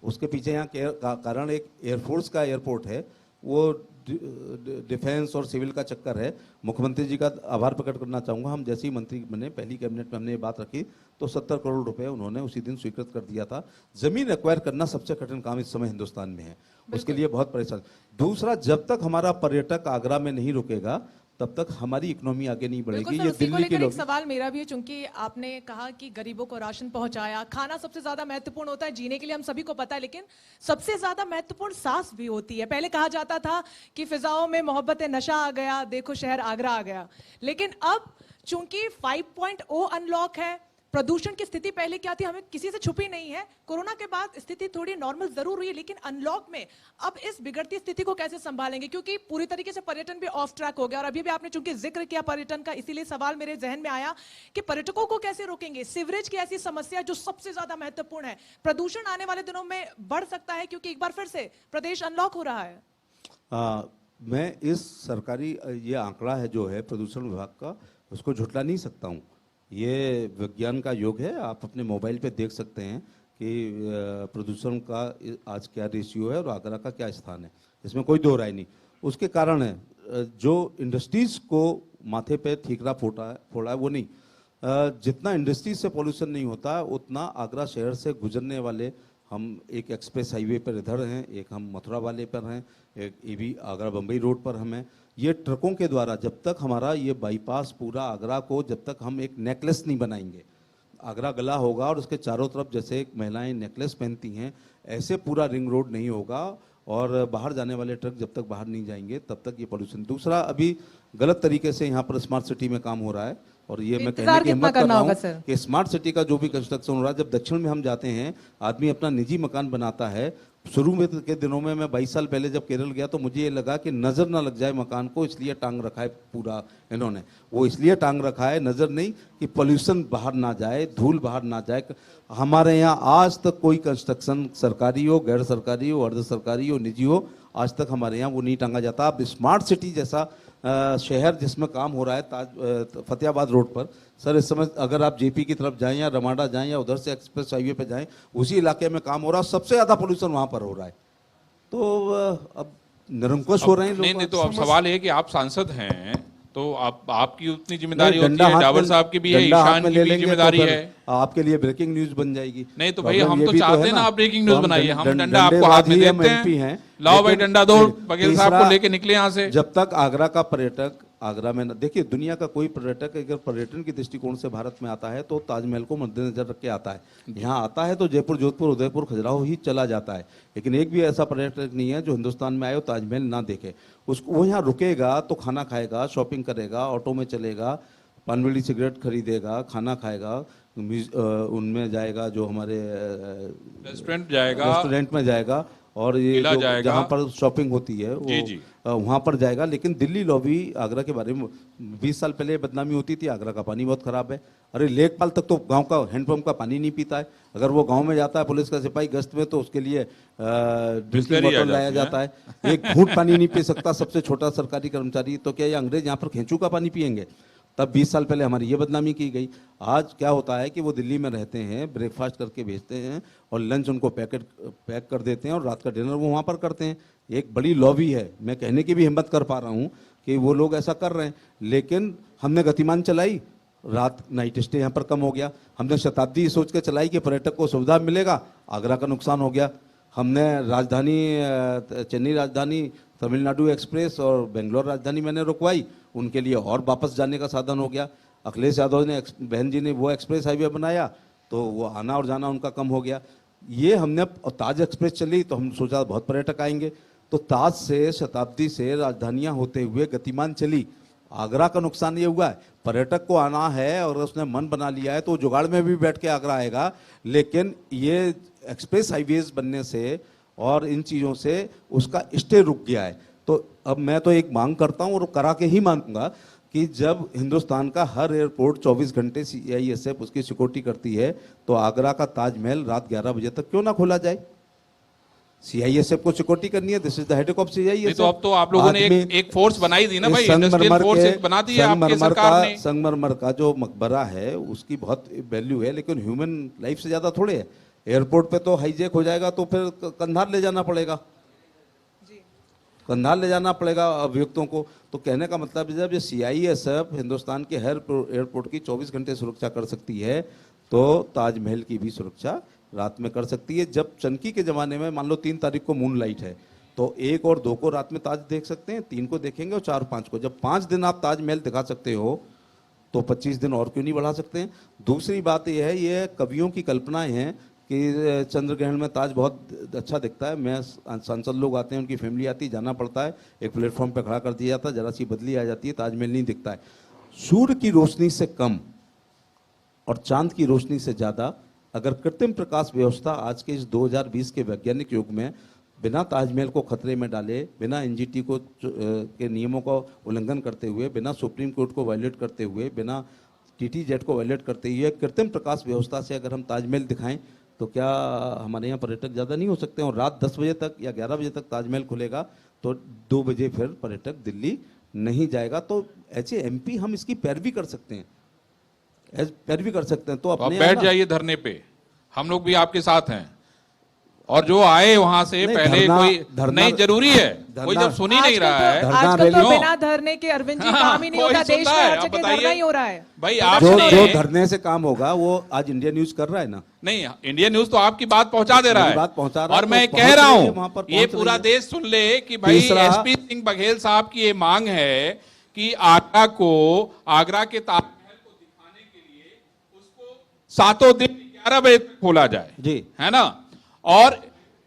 उसके पीछे यहाँ कारण एक एयरफोर्स का एयरपोर्ट है, वो डिफेंस और सिविल का चक्कर है। मुख्यमंत्री जी का आभार प्रकट करना चाहूँगा। हम जैसे ही मंत्री बने, पहली कैबिनेट में हमने ये बात रखी तो 70 करोड़ रुपए उन्होंने उसी दिन स्वीकृत कर दिया था। जमीन एक्वायर करना सबसे कठिन काम इस समय हिंदुस्तान में है, उसके लिए बहुत परेशान। दूसरा, जब तक हमारा पर्यटक आगरा में नहीं रुकेगा तब तक हमारी इकोनॉमी आगे नहीं बढ़ेगी। बिल्कुल सर, ये उसी को दिल्ली के लेकर लोग एक सवाल मेरा भी है, चूंकि आपने कहा कि गरीबों को राशन पहुंचाया, खाना सबसे ज्यादा महत्वपूर्ण होता है जीने के लिए, हम सभी को पता है, लेकिन सबसे ज्यादा महत्वपूर्ण सांस भी होती है। पहले कहा जाता था कि फिजाओं में मोहब्बत नशा आ गया, देखो शहर आगरा आ गया, लेकिन अब चूंकि 5.0 अनलॉक है, प्रदूषण की स्थिति पहले क्या थी हमें किसी से छुपी नहीं है, कोरोना के बाद स्थिति थोड़ी नॉर्मल जरूर हुई है, लेकिन अनलॉक में अब इस बिगड़ती स्थिति को कैसे संभालेंगे, क्योंकि पूरी तरीके से पर्यटन भी ऑफ ट्रैक हो गया। और अभी भी आपने चूंकि जिक्र किया पर्यटन का, इसीलिए सवाल मेरे जहन में आया कि पर्यटकों को कैसे रोकेंगे। सीवरेज की ऐसी समस्या जो सबसे ज्यादा महत्वपूर्ण है, प्रदूषण आने वाले दिनों में बढ़ सकता है क्योंकि एक बार फिर से प्रदेश अनलॉक हो रहा है। मैं इस सरकारी ये आंकड़ा है जो है प्रदूषण विभाग का, उसको झुठला नहीं सकता हूँ। ये विज्ञान का युग है, आप अपने मोबाइल पे देख सकते हैं कि प्रदूषण का आज क्या रेशियो है और आगरा का क्या स्थान है, इसमें कोई दो राय नहीं। उसके कारण है जो इंडस्ट्रीज को माथे पे ठीकरा फोड़ा है वो नहीं, जितना इंडस्ट्रीज से पॉल्यूशन नहीं होता उतना आगरा शहर से गुजरने वाले, हम एक एक्सप्रेस हाईवे पर इधर हैं, एक हम मथुरा वाले पर हैं, एक ये भी आगरा बम्बई रोड पर हम हैं। ये ट्रकों के द्वारा जब तक हमारा ये बाईपास पूरा आगरा को, जब तक हम एक नेकलेस नहीं बनाएंगे, आगरा गला होगा और उसके चारों तरफ जैसे महिलाएं नेकलेस पहनती हैं ऐसे पूरा रिंग रोड नहीं होगा, और बाहर जाने वाले ट्रक जब तक बाहर नहीं जाएंगे तब तक ये पॉल्यूशन। दूसरा, अभी गलत तरीके से यहाँ पर स्मार्ट सिटी में काम हो रहा है, और ये मैं कहने की हिम्मत कर रहा हूँ कि स्मार्ट सिटी का जो भी कंस्ट्रक्शन हो रहा है, जब दक्षिण में हम जाते हैं आदमी अपना निजी मकान बनाता है। शुरू में के दिनों में मैं 22 साल पहले जब केरल गया तो मुझे ये लगा कि नज़र ना लग जाए मकान को, इसलिए टांग रखा है पूरा इन्होंने, वो इसलिए टांग रखा है नज़र नहीं कि पोल्यूशन बाहर ना जाए, धूल बाहर ना जाए। हमारे यहाँ आज तक कोई कंस्ट्रक्शन सरकारी हो, गैर सरकारी हो, अर्ध सरकारी हो, निजी हो, आज तक हमारे यहाँ वो नहीं टांगा जाता। अब स्मार्ट सिटी जैसा शहर जिसमें काम हो रहा है फतेहाबाद रोड पर, सर इस समय अगर आप जेपी की तरफ जाएं या रमाडा जाएं या उधर से एक्सप्रेस हाईवे पे जाएं, उसी इलाके में काम हो रहा है, सबसे ज़्यादा पोल्यूशन वहाँ पर हो रहा है। तो अब निरंकुश हो रहे हैं लोग। नहीं, तो अब सवाल है कि आप सांसद हैं तो आपकी उतनी जिम्मेदारी होती है, डावर साहब की भी है, ईशान की भी जिम्मेदारी है। आपके लिए ब्रेकिंग न्यूज बन जाएगी। नहीं तो भाई हम तो चाहते हैं ना आप ब्रेकिंग न्यूज बनाइए, हम डंडा आपको हाथ में देते हैं, लाओ भाई डंडा दो, बघेल साहब को लेके निकले यहाँ से। जब तक आगरा का पर्यटक आगरा में, देखिए दुनिया का कोई पर्यटक अगर पर्यटन की दृष्टिकोण से भारत में आता है तो ताजमहल को मद्देनजर रख के आता है। यहाँ आता है तो जयपुर, जोधपुर, उदयपुर, खजुराहो ही चला जाता है, लेकिन एक भी ऐसा पर्यटक नहीं है जो हिंदुस्तान में आए और ताजमहल ना देखे। उसको वो यहाँ रुकेगा तो खाना खाएगा, शॉपिंग करेगा, ऑटो में चलेगा, पान बीड़ी सिगरेट खरीदेगा, खाना खाएगा, उनमें जाएगा जो हमारे रेस्टोरेंट में जाएगा, और ये जहाँ पर शॉपिंग होती है वो वहाँ पर जाएगा। लेकिन दिल्ली लॉबी आगरा के बारे में 20 साल पहले बदनामी होती थी, आगरा का पानी बहुत खराब है। अरे लेखपाल तक तो गांव का हैंडपंप का पानी नहीं पीता है, अगर वो गांव में जाता है पुलिस का सिपाही गश्त में तो उसके लिए ड्रिंकिंग वाटर लाया जाता है, एक घूंट पानी नहीं पी सकता सबसे छोटा सरकारी कर्मचारी। तो क्या ये अंग्रेज यहाँ पर खेचू का पानी पियेंगे? तब 20 साल पहले हमारी ये बदनामी की गई। आज क्या होता है कि वो दिल्ली में रहते हैं, ब्रेकफास्ट करके भेजते हैं और लंच उनको पैक कर देते हैं और रात का डिनर वो वहाँ पर करते हैं। एक बड़ी लॉबी है, मैं कहने की भी हिम्मत कर पा रहा हूँ कि वो लोग ऐसा कर रहे हैं। लेकिन हमने गतिमान चलाई, रात नाइट स्टे यहाँ पर कम हो गया। हमने शताब्दी सोच के चलाई कि पर्यटक को सुविधा मिलेगा, आगरा का नुकसान हो गया। हमने राजधानी, चेन्नई राजधानी, तमिलनाडु एक्सप्रेस और बेंगलोर राजधानी मैंने रुकवाई, उनके लिए और वापस जाने का साधन हो गया। अखिलेश यादव ने, बहन जी ने वो एक्सप्रेस हाईवे बनाया तो वो आना और जाना उनका कम हो गया। ये हमने, ताज एक्सप्रेस चली तो हम सोचा बहुत पर्यटक आएंगे, तो ताज से, शताब्दी से राजधानियाँ होते हुए गतिमान चली। आगरा का नुकसान ये हुआ है, पर्यटक को आना है और उसने मन बना लिया है तो जुगाड़ में भी बैठ के आगरा आएगा। लेकिन ये एक्सप्रेस हाईवेज बनने से और इन चीज़ों से उसका स्टे रुक गया है। तो अब मैं तो एक मांग करता हूँ और करा के ही मांगूंगा कि जब हिंदुस्तान का हर एयरपोर्ट 24 घंटे CISF उसकी सिक्योरिटी करती है तो आगरा का ताजमहल रात 11 बजे तक क्यों ना खोला जाए? CISF को सिक्योरिटी करनी है, this is the head of CISF। तो अब तो आप लोगों ने एक फोर्स बनाई दी ना भाई, इंडस्ट्रियल फोर्स एक बना दी है आपकी सरकार ने। संगमरमर का जो मकबरा है उसकी बहुत वैल्यू है, लेकिन ह्यूमन लाइफ से ज्यादा थोड़े है। एयरपोर्ट पे तो हाईजैक हो जाएगा तो फिर कंधार ले जाना पड़ेगा। कंधार ले जाना पड़ेगा अभियुक्तों को। तो कहने का मतलब है जब ये CISF हिंदुस्तान के हर एयरपोर्ट की 24 घंटे सुरक्षा कर सकती है तो ताजमहल की भी सुरक्षा रात में कर सकती है। जब चनकी के ज़माने में मान लो 3 तारीख को मून लाइट है तो 1 और 2 को रात में ताज देख सकते हैं, 3 को देखेंगे और 4 5 को। जब 5 दिन आप ताजमहल दिखा सकते हो तो 25 दिन और क्यों नहीं बढ़ा सकते हैं। दूसरी बात यह है, ये कवियों की कल्पनाएं हैं कि चंद्र ग्रहण में ताज बहुत अच्छा दिखता है। मैं सांसद लोग आते हैं, उनकी फैमिली आती है, जाना पड़ता है, एक प्लेटफॉर्म पे खड़ा कर दिया जाता है, जरा सी बदली आ जाती है, ताजमहल नहीं दिखता है। सूर्य की रोशनी से कम और चांद की रोशनी से ज़्यादा अगर कृत्रिम प्रकाश व्यवस्था आज के इस 2020 के वैज्ञानिक युग में बिना ताजमहल को खतरे में डाले, बिना NGT को के नियमों का उल्लंघन करते हुए, बिना सुप्रीम कोर्ट को वायलेट करते हुए, बिना TTZ को वायलेट करते हुए कृत्रिम प्रकाश व्यवस्था से अगर हम ताजमहल दिखाएं तो क्या हमारे यहाँ पर्यटक ज़्यादा नहीं हो सकते हैं। और रात 10 बजे तक या 11 बजे तक ताजमहल खुलेगा तो 2 बजे फिर पर्यटक दिल्ली नहीं जाएगा। तो ऐसे MP हम इसकी पैरवी कर सकते हैं, पैरवी कर सकते हैं। तो आप अपने बैठ जाइए धरने पे, हम लोग भी आपके साथ हैं। और जो आए वहां से नहीं, पहले कोई नहीं, जरूरी है, कोई जब सुन ही नहीं रहा है। आजकल तो क्यों? बिना धरने के अरविंद जी काम ही नहीं कोई होता, देश सुनता में है, हर आप जगह बताइए। धरना ही हो रहा है। भाई जो आपने धरने से काम होगा वो आज इंडिया न्यूज कर रहा है ना। नहीं, इंडिया न्यूज तो आपकी बात पहुंचा दे रहा मेरी है, बात पहुंचा रहा और है, मैं तो कह पहुंच रहा रही है, वहां पर हूं ये पहुंच पूरा रही है। देश सुन ले कि भाई तीसरा- SP सिंह बघेल साहब की ये मांग है कि आगरा के ताजमहल को दिखाने के लिए उसको 7 दिन 11 बजे तक खोला जाए जी, है ना। और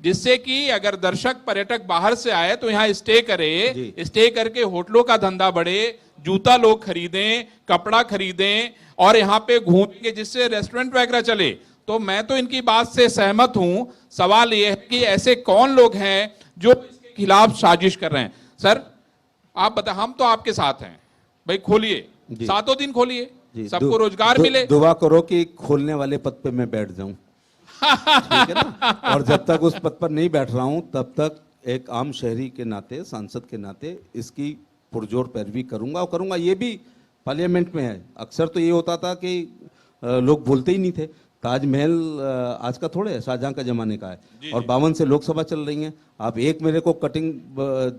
जिससे कि अगर दर्शक पर्यटक बाहर से आए तो यहाँ स्टे करे, स्टे करके होटलों का धंधा बढ़े, जूता लोग खरीदें, कपड़ा खरीदें और यहाँ पे घूमेंगे, जिससे रेस्टोरेंट वगैरह चले। तो मैं तो इनकी बात से सहमत हूं। सवाल यह है कि ऐसे कौन लोग हैं जो इसके खिलाफ साजिश कर रहे हैं। सर आप बता, हम तो आपके साथ हैं भाई, खोलिए, 7 दिन खोलिए, सबको रोजगार मिले। दुआ करो कि खोलने वाले पद पे मैं बैठ जाऊं, ठीक है ना। और जब तक उस पद पर नहीं बैठ रहा हूं तब तक एक आम शहरी के नाते, सांसद के नाते इसकी पुरजोर पैरवी करूंगा। और करूंगा, ये भी पार्लियामेंट में है। अक्सर तो ये होता था कि लोग बोलते ही नहीं थे। ताजमहल आज का थोड़े है, शाहजहां का जमाने का है, और 52 से लोकसभा चल रही है। आप एक मेरे को कटिंग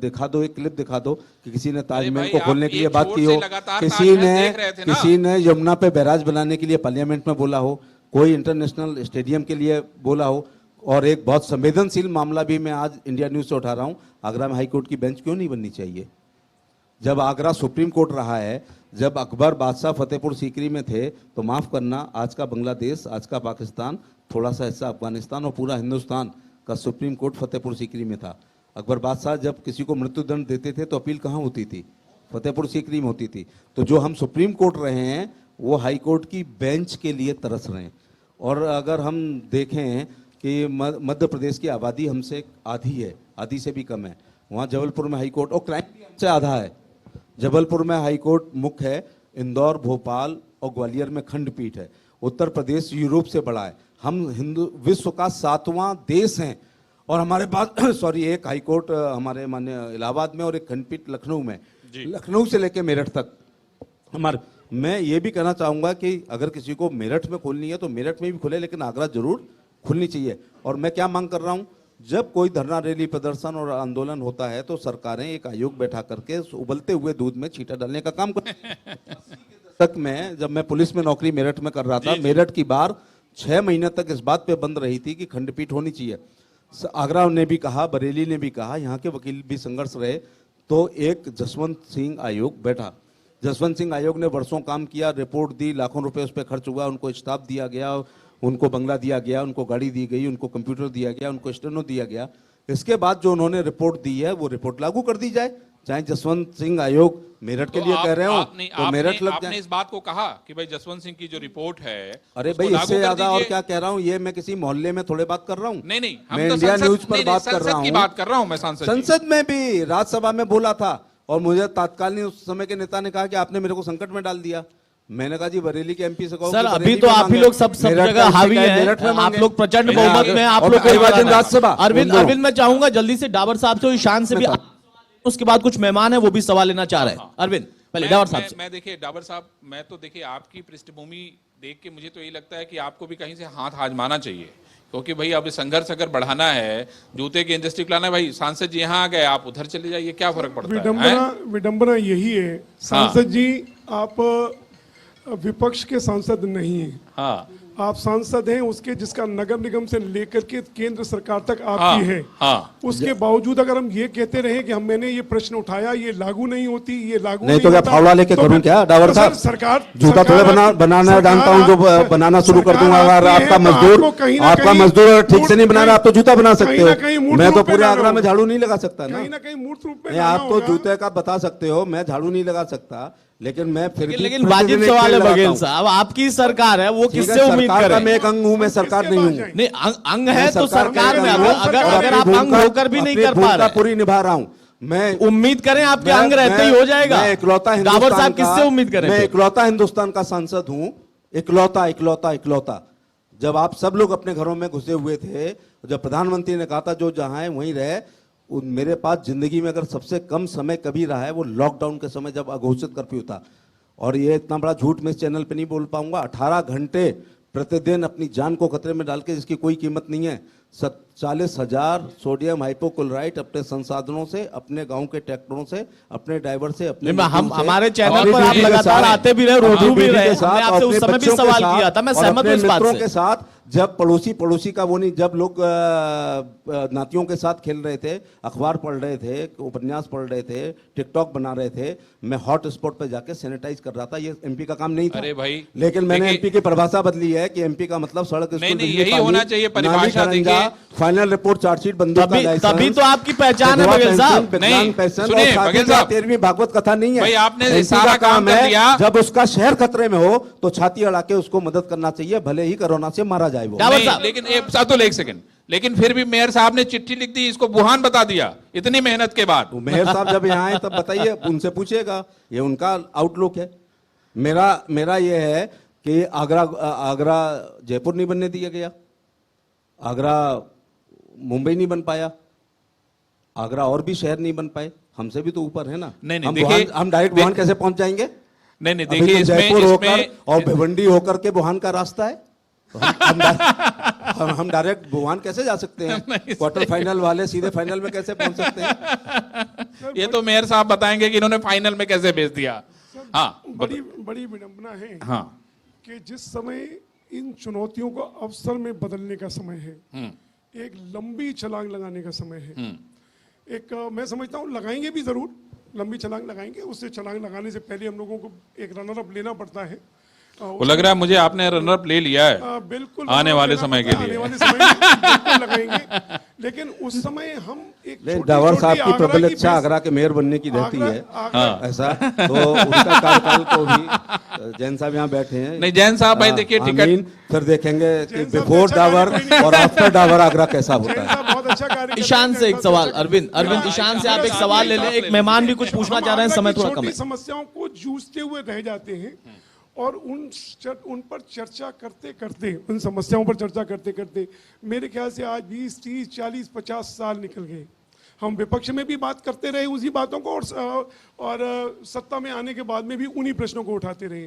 दिखा दो, एक क्लिप दिखा दो कि किसी ने ताजमहल को खोलने के लिए बात की हो, किसी ने यमुना पे बैराज बनाने के लिए पार्लियामेंट में बोला हो, कोई इंटरनेशनल स्टेडियम के लिए बोला हो। और एक बहुत संवेदनशील मामला भी मैं आज इंडिया न्यूज से उठा रहा हूं, आगरा में हाई कोर्ट की बेंच क्यों नहीं बननी चाहिए। जब आगरा सुप्रीम कोर्ट रहा है, जब अकबर बादशाह फतेहपुर सीकरी में थे, तो माफ करना, आज का बांग्लादेश, आज का पाकिस्तान, थोड़ा सा हिस्सा अफगानिस्तान और पूरा हिंदुस्तान का सुप्रीम कोर्ट फतेहपुर सीकरी में था। अकबर बादशाह जब किसी को मृत्युदंड देते थे तो अपील कहाँ होती थी? फतेहपुर सीकरी में होती थी। तो जो हम सुप्रीम कोर्ट रहे हैं वो हाई कोर्ट की बेंच के लिए तरस रहे हैं। और अगर हम देखें कि मध्य प्रदेश की आबादी हमसे आधी है, आधी से भी कम है। वहाँ जबलपुर में हाई कोर्ट, और क्राइम भी हमसे आधा है। जबलपुर में हाई कोर्ट मुख्य है, इंदौर, भोपाल और ग्वालियर में खंडपीठ है। उत्तर प्रदेश यूरोप से बड़ा है। हम विश्व का 7वां देश हैं और हमारे पास सॉरी एक हाई कोर्ट हमारे माननीय इलाहाबाद में और एक खंडपीठ लखनऊ में, लखनऊ से लेकर मेरठ तक हमारे। मैं ये भी कहना चाहूँगा कि अगर किसी को मेरठ में खोलनी है तो मेरठ में भी खुले, लेकिन आगरा जरूर खुलनी चाहिए। और मैं क्या मांग कर रहा हूँ, जब कोई धरना, रैली, प्रदर्शन और आंदोलन होता है तो सरकारें एक आयोग बैठा करके उबलते हुए दूध में छींटा डालने का काम कर तक में जब मैं पुलिस में नौकरी मेरठ में कर रहा था, मेरठ की बार 6 महीने तक इस बात पे बंद रही थी कि खंडपीठ होनी चाहिए। आगरा ने भी कहा, बरेली ने भी कहा, यहाँ के वकील भी संघर्ष रहे, तो एक जसवंत सिंह आयोग बैठा। जसवंत सिंह आयोग ने वर्षों काम किया, रिपोर्ट दी, लाखों रुपए उस पर खर्च हुआ, उनको स्टाफ दिया गया, उनको बंगला दिया गया, उनको गाड़ी दी गई, उनको कंप्यूटर दिया गया, उनको स्टेनो दिया गया। इसके बाद जो उन्होंने रिपोर्ट दी है वो रिपोर्ट लागू कर दी जाए। चाहे जसवंत सिंह आयोग मेरठ के लिए कह रहे हो तो मेरठ लग जाए। आपने इस बात को कहा कि भाई जसवंत सिंह की जो रिपोर्ट है, अरे भाई इससे ज्यादा और क्या कह रहा हूँ, ये मैं किसी मोहल्ले में थोड़े बात कर रहा हूँ। नहीं, मैं इंडिया न्यूज पर बात कर रहा हूँ, बात कर रहा हूँ मैं। संसद में भी, राज्यसभा में बोला था और मुझे तत्कालीन उस समय के नेता ने कहा कि आपने मेरे को संकट में डाल दिया। मैंने कहा जी बरेली के MP से कहो सर, अभी तो आप ही लोग सब जगह हावी हैं, आप लोग प्रचंड बहुमत में, आप लोग राज्यसभा। अरविंद मैं चाहूंगा जल्दी से डावर साहब से, ईशान से भी, उसके बाद कुछ मेहमान है वो भी सवाल लेना चाह रहे हैं। अरविंद पहले डावर साहब से। मैं देखिए डावर साहब, मैं तो देखिए आपकी पृष्ठभूमि देख के मुझे तो यही लगता है कि आपको भी कहीं से हाथ आजमाना चाहिए, क्योंकि भाई अब संघर्ष अगर बढ़ाना है, जूते की इंडस्ट्री को लाना है, भाई सांसद जी यहाँ आ गए, आप उधर चले जाइए, क्या फर्क पड़ता है? विडंबना यही है सांसद जी, आप विपक्ष के सांसद नहीं हैं। हाँ आप सांसद हैं उसके जिसका नगर निगम से लेकर के केंद्र सरकार तक आपकी है। हाँ। उसके बावजूद अगर हम ये कहते रहे कि मैंने ये प्रश्न उठाया, ये लागू नहीं होती, ये लागू नहीं तो क्या होता, फावड़ा लेके तो करूं फिर- क्या डावर तो साहब? सर, सरकार जूता थोड़े बनाना जानता हूं, जो बनाना शुरू कर दूंगा। अगर आपका मजदूर ठीक से नहीं बना रहा, आप तो जूता बना सकते हो। मैं तो पूरे आगरा में झाड़ू नहीं लगा सकता ना। कहीं ना कहीं मूर्त रूप में नहीं, आप तो जूते का बता सकते हो, मैं झाड़ू नहीं लगा सकता, लेकिन मैं फिर भी लेकिन वाजिब सवाल है बघेल साहब, आपकी सरकार है, वो किससे उम्मीद करें? मैं एक अंग हूं, मैं सरकार नहीं हूं। नहीं, अंग है तो सरकार में। और अगर आप अंग होकर भी नहीं कर पा रहे, पूरी निभा रहा हूं मैं। उम्मीद करें आपके अंग रहते ही हो जाएगा। मैं इकलौता डावर हिंदुस्तान साहब का, किससे उम्मीद करें? मैं इकलौता हिंदुस्तान का सांसद हूं, इकलौता इकलौता इकलौता। जब आप सब लोग अपने घरों में घुसे हुए थे, जब प्रधानमंत्री ने कहा था जो जहां है वहीं रहे, मेरे पास जिंदगी में अगर सबसे कम समय कभी रहा है वो लॉकडाउन के समय, जब अघोषित कर्फ्यू था। और ये इतना बड़ा झूठ मैं इस चैनल पे नहीं बोल पाऊंगा। 18 घंटे प्रतिदिन अपनी जान को खतरे में डाल के, जिसकी कोई कीमत नहीं है, 40,000 सोडियम हाइपोक्लोराइड अपने संसाधनों से, अपने गांव के ट्रैक्टरों से, अपने ड्राइवर से, अपने हम हमारे चैनल पर आप लगातार आते भी रहे, रोजू भी रहे, हमने आपसे उस समय भी सवाल किया था, मैं सहमत हूं इस बात से। के साथ जब पड़ोसी का वो नहीं, जब लोग नातियों के साथ खेल रहे थे, अखबार पढ़ रहे थे, उपन्यास पढ़ रहे थे, टिकटॉक बना रहे थे, मैं हॉट स्पॉट पे जाके सैनिटाइज कर रहा था। ये एमपी का काम नहीं था। अरे भाई, लेकिन मैंने एमपी की परिभाषा बदली है कि एमपी का मतलब सड़क, नहीं, यही होना चाहिए परिभाषा। देखिए, फाइनल रिपोर्ट, चार्जशीट, बंदूक का लाइसेंस, तभी तो आपकी पहचान है बघेल साहब। नहीं, सुनिए बघेल साहब, 13वीं भागवत कथा नहीं है भाई, आपने सारा काम कर दिया। जब उसका शहर खतरे में हो तो छाती अड़ा के उसको मदद करना चाहिए, भले ही कोरोना से मारा जाए वो। लेकिन एक सेकंड, लेकिन फिर भी मेयर साहब ने चिट्ठी लिख दी, इसको वुहान बता दिया इतनी मेहनत के बाद। मेयर साहब जब यहाँ आए तब बताइए, उनसे पूछिएगा, ये उनका आउटलुक है। मेरा ये है कि आगरा जयपुर नहीं बनने दिया गया, आगरा मुंबई नहीं बन पाया, आगरा और भी शहर नहीं बन पाए, हमसे भी तो ऊपर है ना। नहीं, देखिए, हम डायरेक्ट वुहान कैसे पहुंच जाएंगे? नहीं, देखिए, जयपुर होकर और भिवंडी होकर के वुहान का रास्ता है, हम डायरेक्ट वुहान कैसे जा सकते हैं? क्वार्टर फाइनल वाले सीधे फाइनल में कैसे पहुंच सकते हैं? ये तो मेयर साहब बताएंगे कि इन्होंने फाइनल में कैसे भेज दिया। हाँ, बड़ी विडंबना है हाँ, कि जिस समय इन चुनौतियों को अवसर में बदलने का समय है, एक लंबी छलांग लगाने का समय है। एक मैं समझता हूँ लगाएंगे भी जरूर, लंबी छलांग लगाएंगे। उससे छलांग लगाने से पहले हम लोगों को एक रनर अप लेना पड़ता है। वो लग रहा है मुझे आपने रनर अप ले लिया है। बिल्कुल आने वाले समय के लिए, आने वाले समय में बिल्कुल लगाएंगे। लेकिन उस समय हम एक डावर साहब की प्रबल इच्छा आगरा के मेयर बनने की रहती है, ऐसा तो उनका कार्यकाल को भी जैन साहब यहाँ बैठे हैं। नहीं, जैन साहब भाई देखिए, टिकट फिर देखेंगे कि बिफोर डावर और आफ्टर डावर आगरा कैसा होता है। बहुत अच्छा कार्य। ईशान से एक सवाल, अरविंद ईशान से आप एक सवाल ले लें। एक मेहमान भी कुछ पूछना चाह रहे हैं, समय थोड़ा कम है। समस्याओं को जूझते हुए रह जाते हैं और उन पर चर्चा करते करते, उन समस्याओं पर चर्चा करते करते मेरे ख्याल से आज 20, 30, 40, 50 साल निकल गए। हम विपक्ष में भी बात करते रहे उसी बातों को, और सत्ता में आने के बाद में भी उन्हीं प्रश्नों को उठाते रहे।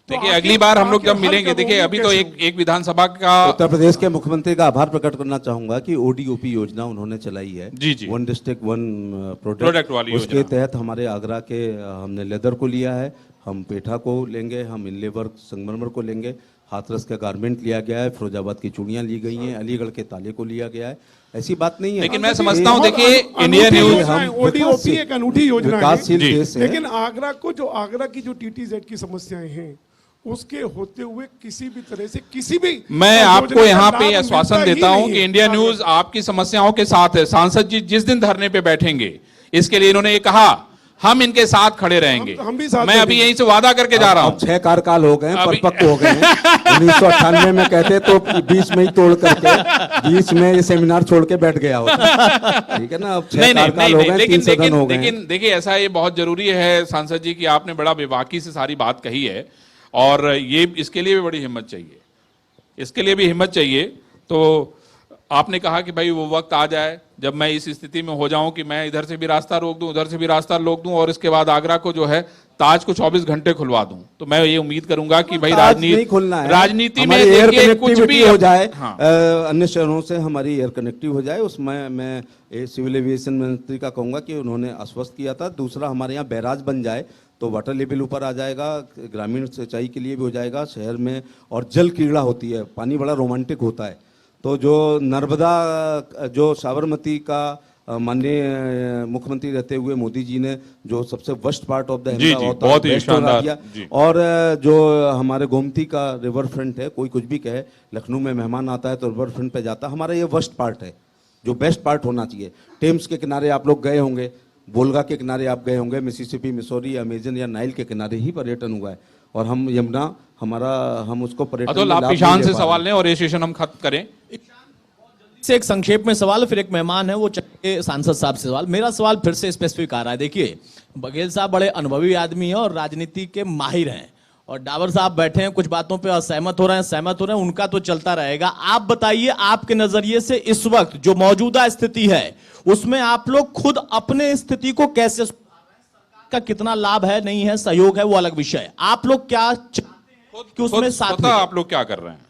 देखिए, अगली बार हम लोग जब मिलेंगे, देखिए अभी तो एक विधानसभा का, उत्तर प्रदेश के मुख्यमंत्री का आभार प्रकट करना चाहूंगा कि ओडीओपी योजना उन्होंने चलाई है। जी। वन डिस्ट्रिक्ट वन प्रोडक्ट वाली योजना। उसके तहत हमारे आगरा के हमने लेदर को लिया है, हम पेठा को लेंगे, हम इनले वर्क संगमरमर को लेंगे, हाथरस का गारमेंट लिया गया है, फिरोजाबाद की चूड़ियां ली गई हैं, अलीगढ़ के ताले को लिया गया है। ऐसी बात नहीं है। लेकिन मैं समझता हूं, देखिए इंडिया न्यूज, ओडीओपी एक अनूठी योजना है, विकासशील देश है। लेकिन आगरा की जो टीटीजेड की समस्याएं हैं, उसके होते हुए किसी भी तरह से किसी भी, मैं आपको यहाँ पे आश्वासन देता हूं कि इंडिया न्यूज आपकी समस्याओं के साथ है। सांसद जी जिस दिन धरने पे बैठेंगे, इसके लिए इन्होंने ये कहा, हम इनके साथ खड़े रहेंगे। हम भी साथ मैं अभी यहीं से वादा करके जा रहा हूं। 6 कार्यकाल हो गए, परिपक्व हो गए हैं। 1998 में कहते तो बीच में ही तोड़ करके, बीच में ये सेमिनार छोड़ के बैठ गया होता, ठीक है ना। अब 6 कार्यकाल हो गए, 3 सदन हो गए। लेकिन देखिए, ऐसा ये बहुत जरूरी है सांसद जी कि आपने बड़ा बेबाकी से सारी बात कही है, और ये इसके लिए भी बड़ी हिम्मत चाहिए, इसके लिए भी हिम्मत चाहिए। तो आपने कहा कि भाई वो वक्त आ जाए जब मैं इस स्थिति में हो जाऊं कि मैं इधर से भी रास्ता रोक दूं, उधर से भी रास्ता रोक दूं, और इसके बाद आगरा को जो है ताज को 24 घंटे खुलवा दूं, तो मैं ये उम्मीद करूंगा कि भाई ताज नहीं खुलना है, राजनीति में हमारी एयर देखिए कुछ कनेक्टिविटी भी हो जाए, हाँ। अन्य शहरों से हमारी एयर कनेक्टिव हो जाए। उसमें मैं सिविल एविएशन मंत्री का कहूंगा कि उन्होंने आश्वस्त किया था। दूसरा, हमारे यहाँ बैराज बन जाए तो वाटर लेवल ऊपर आ जाएगा, ग्रामीण सिंचाई के लिए भी हो जाएगा शहर में। और जल क्रीड़ा होती है, पानी बड़ा रोमांटिक होता है। तो जो नर्मदा, जो साबरमती का माननीय मुख्यमंत्री रहते हुए मोदी जी ने जो सबसे वर्स्ट पार्ट ऑफ द बहुत ही शानदार जी। और जो हमारे गोमती का रिवर फ्रंट है, कोई कुछ भी कहे, लखनऊ में मेहमान आता है तो रिवर फ्रंट पे जाता है, हमारा ये वर्स्ट पार्ट है जो बेस्ट पार्ट होना चाहिए। टेम्स के किनारे आप लोग गए होंगे, बोलगा के किनारे आप गए होंगे, मिसिसिपी, मिसौरी, अमेजन या नाइल के किनारे ही पर्यटन हुआ है। और हम यमुना, हम उसको पर्यटन अतुल, आप ईशान से सवाल लें और ये सेशन हम खत्म करें। से एक संक्षेप में सवाल, फिर एक मेहमान है वो चाहिए सांसद साहब से सवाल। मेरा सवाल फिर से स्पेसिफिक आ रहा है। देखिए, बघेल साहब बड़े अनुभवी आदमी हैं और राजनीति के माहिर हैं, और डावर साहब बैठे हैं, कुछ बातों पे असहमत हो रहे हैं, सहमत हो रहे हैं, उनका तो चलता रहेगा। आप बताइए, आपके नजरिए से इस वक्त जो मौजूदा स्थिति है उसमें आप लोग खुद अपने स्थिति को कैसे, सरकार का कितना लाभ है, नहीं है, सहयोग है, वो अलग विषय है। आप लोग क्या चाहते हैं कि उसमें साथ में आप लोग क्या कर रहे हैं?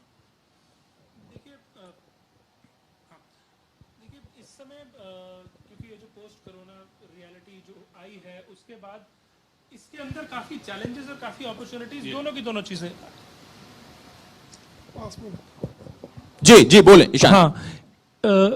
इस समय क्योंकि ये जो पोस्ट कोरोना रियलिटी जो आई है, उसके बाद इसके अंदर काफी चैलेंजेस और काफी अपॉर्चुनिटीज, दोनों की दोनों चीजें। जी जी बोले ईशान। हाँ,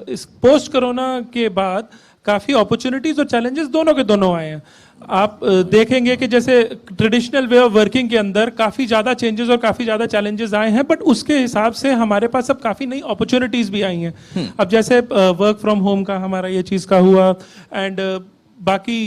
इस पोस्ट कोरोना के बाद काफी अपॉर्चुनिटीज और चैलेंजेस दोनों के दोनों आए हैं। आप देखेंगे कि जैसे ट्रेडिशनल वे ऑफ वर्किंग के अंदर काफी ज्यादा चेंजेस और काफी ज्यादा चैलेंजेस आए हैं, बट उसके हिसाब से हमारे पास अब काफी नई अपॉर्चुनिटीज भी आई हैं। अब जैसे वर्क फ्रॉम होम का हमारा ये चीज का हुआ, एंड बाकी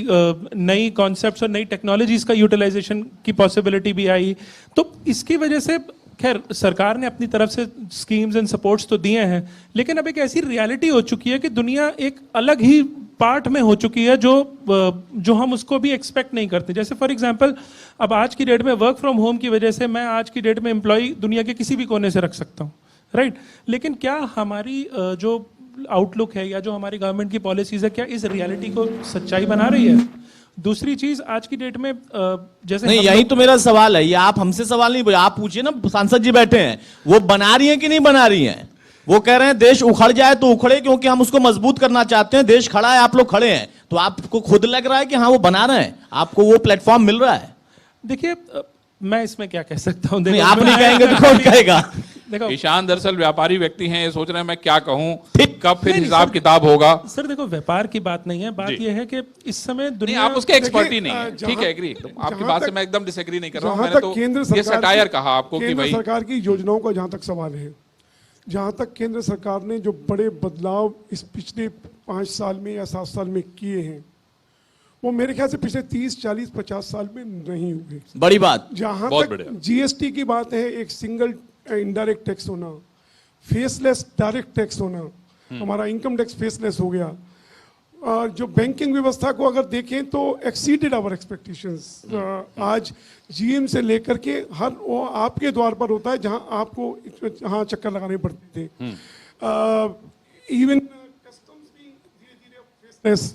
नई कॉन्सेप्ट्स और नई टेक्नोलॉजीज का यूटिलाइजेशन की पॉसिबिलिटी भी आई। तो इसकी वजह से खैर सरकार ने अपनी तरफ से स्कीम्स एंड सपोर्ट्स तो दिए हैं, लेकिन अब एक ऐसी रियलिटी हो चुकी है कि दुनिया एक अलग ही पार्ट में हो चुकी है जो हम उसको भी एक्सपेक्ट नहीं करते। जैसे फॉर एग्जांपल, अब आज की डेट में वर्क फ्रॉम होम की वजह से मैं आज की डेट में एम्प्लॉय दुनिया के किसी भी कोने से रख सकता हूँ, राइट? लेकिन क्या हमारी जो आउटलुक है या जो हमारी गवर्नमेंट की पॉलिसीज है, क्या इस रियलिटी को सच्चाई बना रही है? दूसरी चीज, आज की डेट में जैसे नहीं, यही तो मेरा सवाल है। ये आप हमसे सवाल नहीं पूछे, आप पूछिए ना, सांसद जी बैठे हैं, वो बना रही हैं कि नहीं बना रही हैं? वो कह रहे हैं देश उखड़ जाए तो उखड़े, क्योंकि हम उसको मजबूत करना चाहते हैं। देश खड़ा है, आप लोग खड़े हैं, तो आपको खुद लग रहा है कि हाँ वो बना रहे हैं, आपको वो प्लेटफॉर्म मिल रहा है? देखिए, मैं इसमें क्या कह सकता हूँ? नहीं, आप नहीं कहेंगे तो कौन कहेगा? देखो, ईशान दरअसल व्यापारी व्यक्ति हैं, ये सोच रहे हैं मैं क्या कहूं, कब फिर हिसाब किताब होगा। सर देखो, व्यापार की बात नहीं है, बात यह है कि इस समय दुनिया, आप उसके एक्सपर्ट ही नहीं है, ठीक है, एग्री, आपकी बात से मैं एकदम डिसएग्री नहीं कर रहा हूं। मैंने तो ये सटायर कहा आपको कि भाई सरकार की योजनाओं का जहां तक सवाल है, जहां तक केंद्र सरकार ने जो बड़े बदलाव इस पिछले 5 साल में या 7 साल में किए हैं, वो मेरे ख्याल से पिछले 30, 40, 50 साल में नहीं हुए। बड़ी बात। जहां तक जीएसटी की बात है, एक सिंगल इनडायरेक्ट टैक्स होना, फेसलेस डायरेक्ट टैक्स होना, हमारा इनकम टैक्स फेसलेस हो गया, और जो बैंकिंग व्यवस्था को अगर देखें तो एक्सीडेड आवर एक्सपेक्टेशंस। आज जीएम से लेकर के हर वो आपके द्वार पर होता है जहां आपको हाँ चक्कर लगाने पड़ते थे। इवन कस्टम्स भी धीरे-धीरे फेसलेस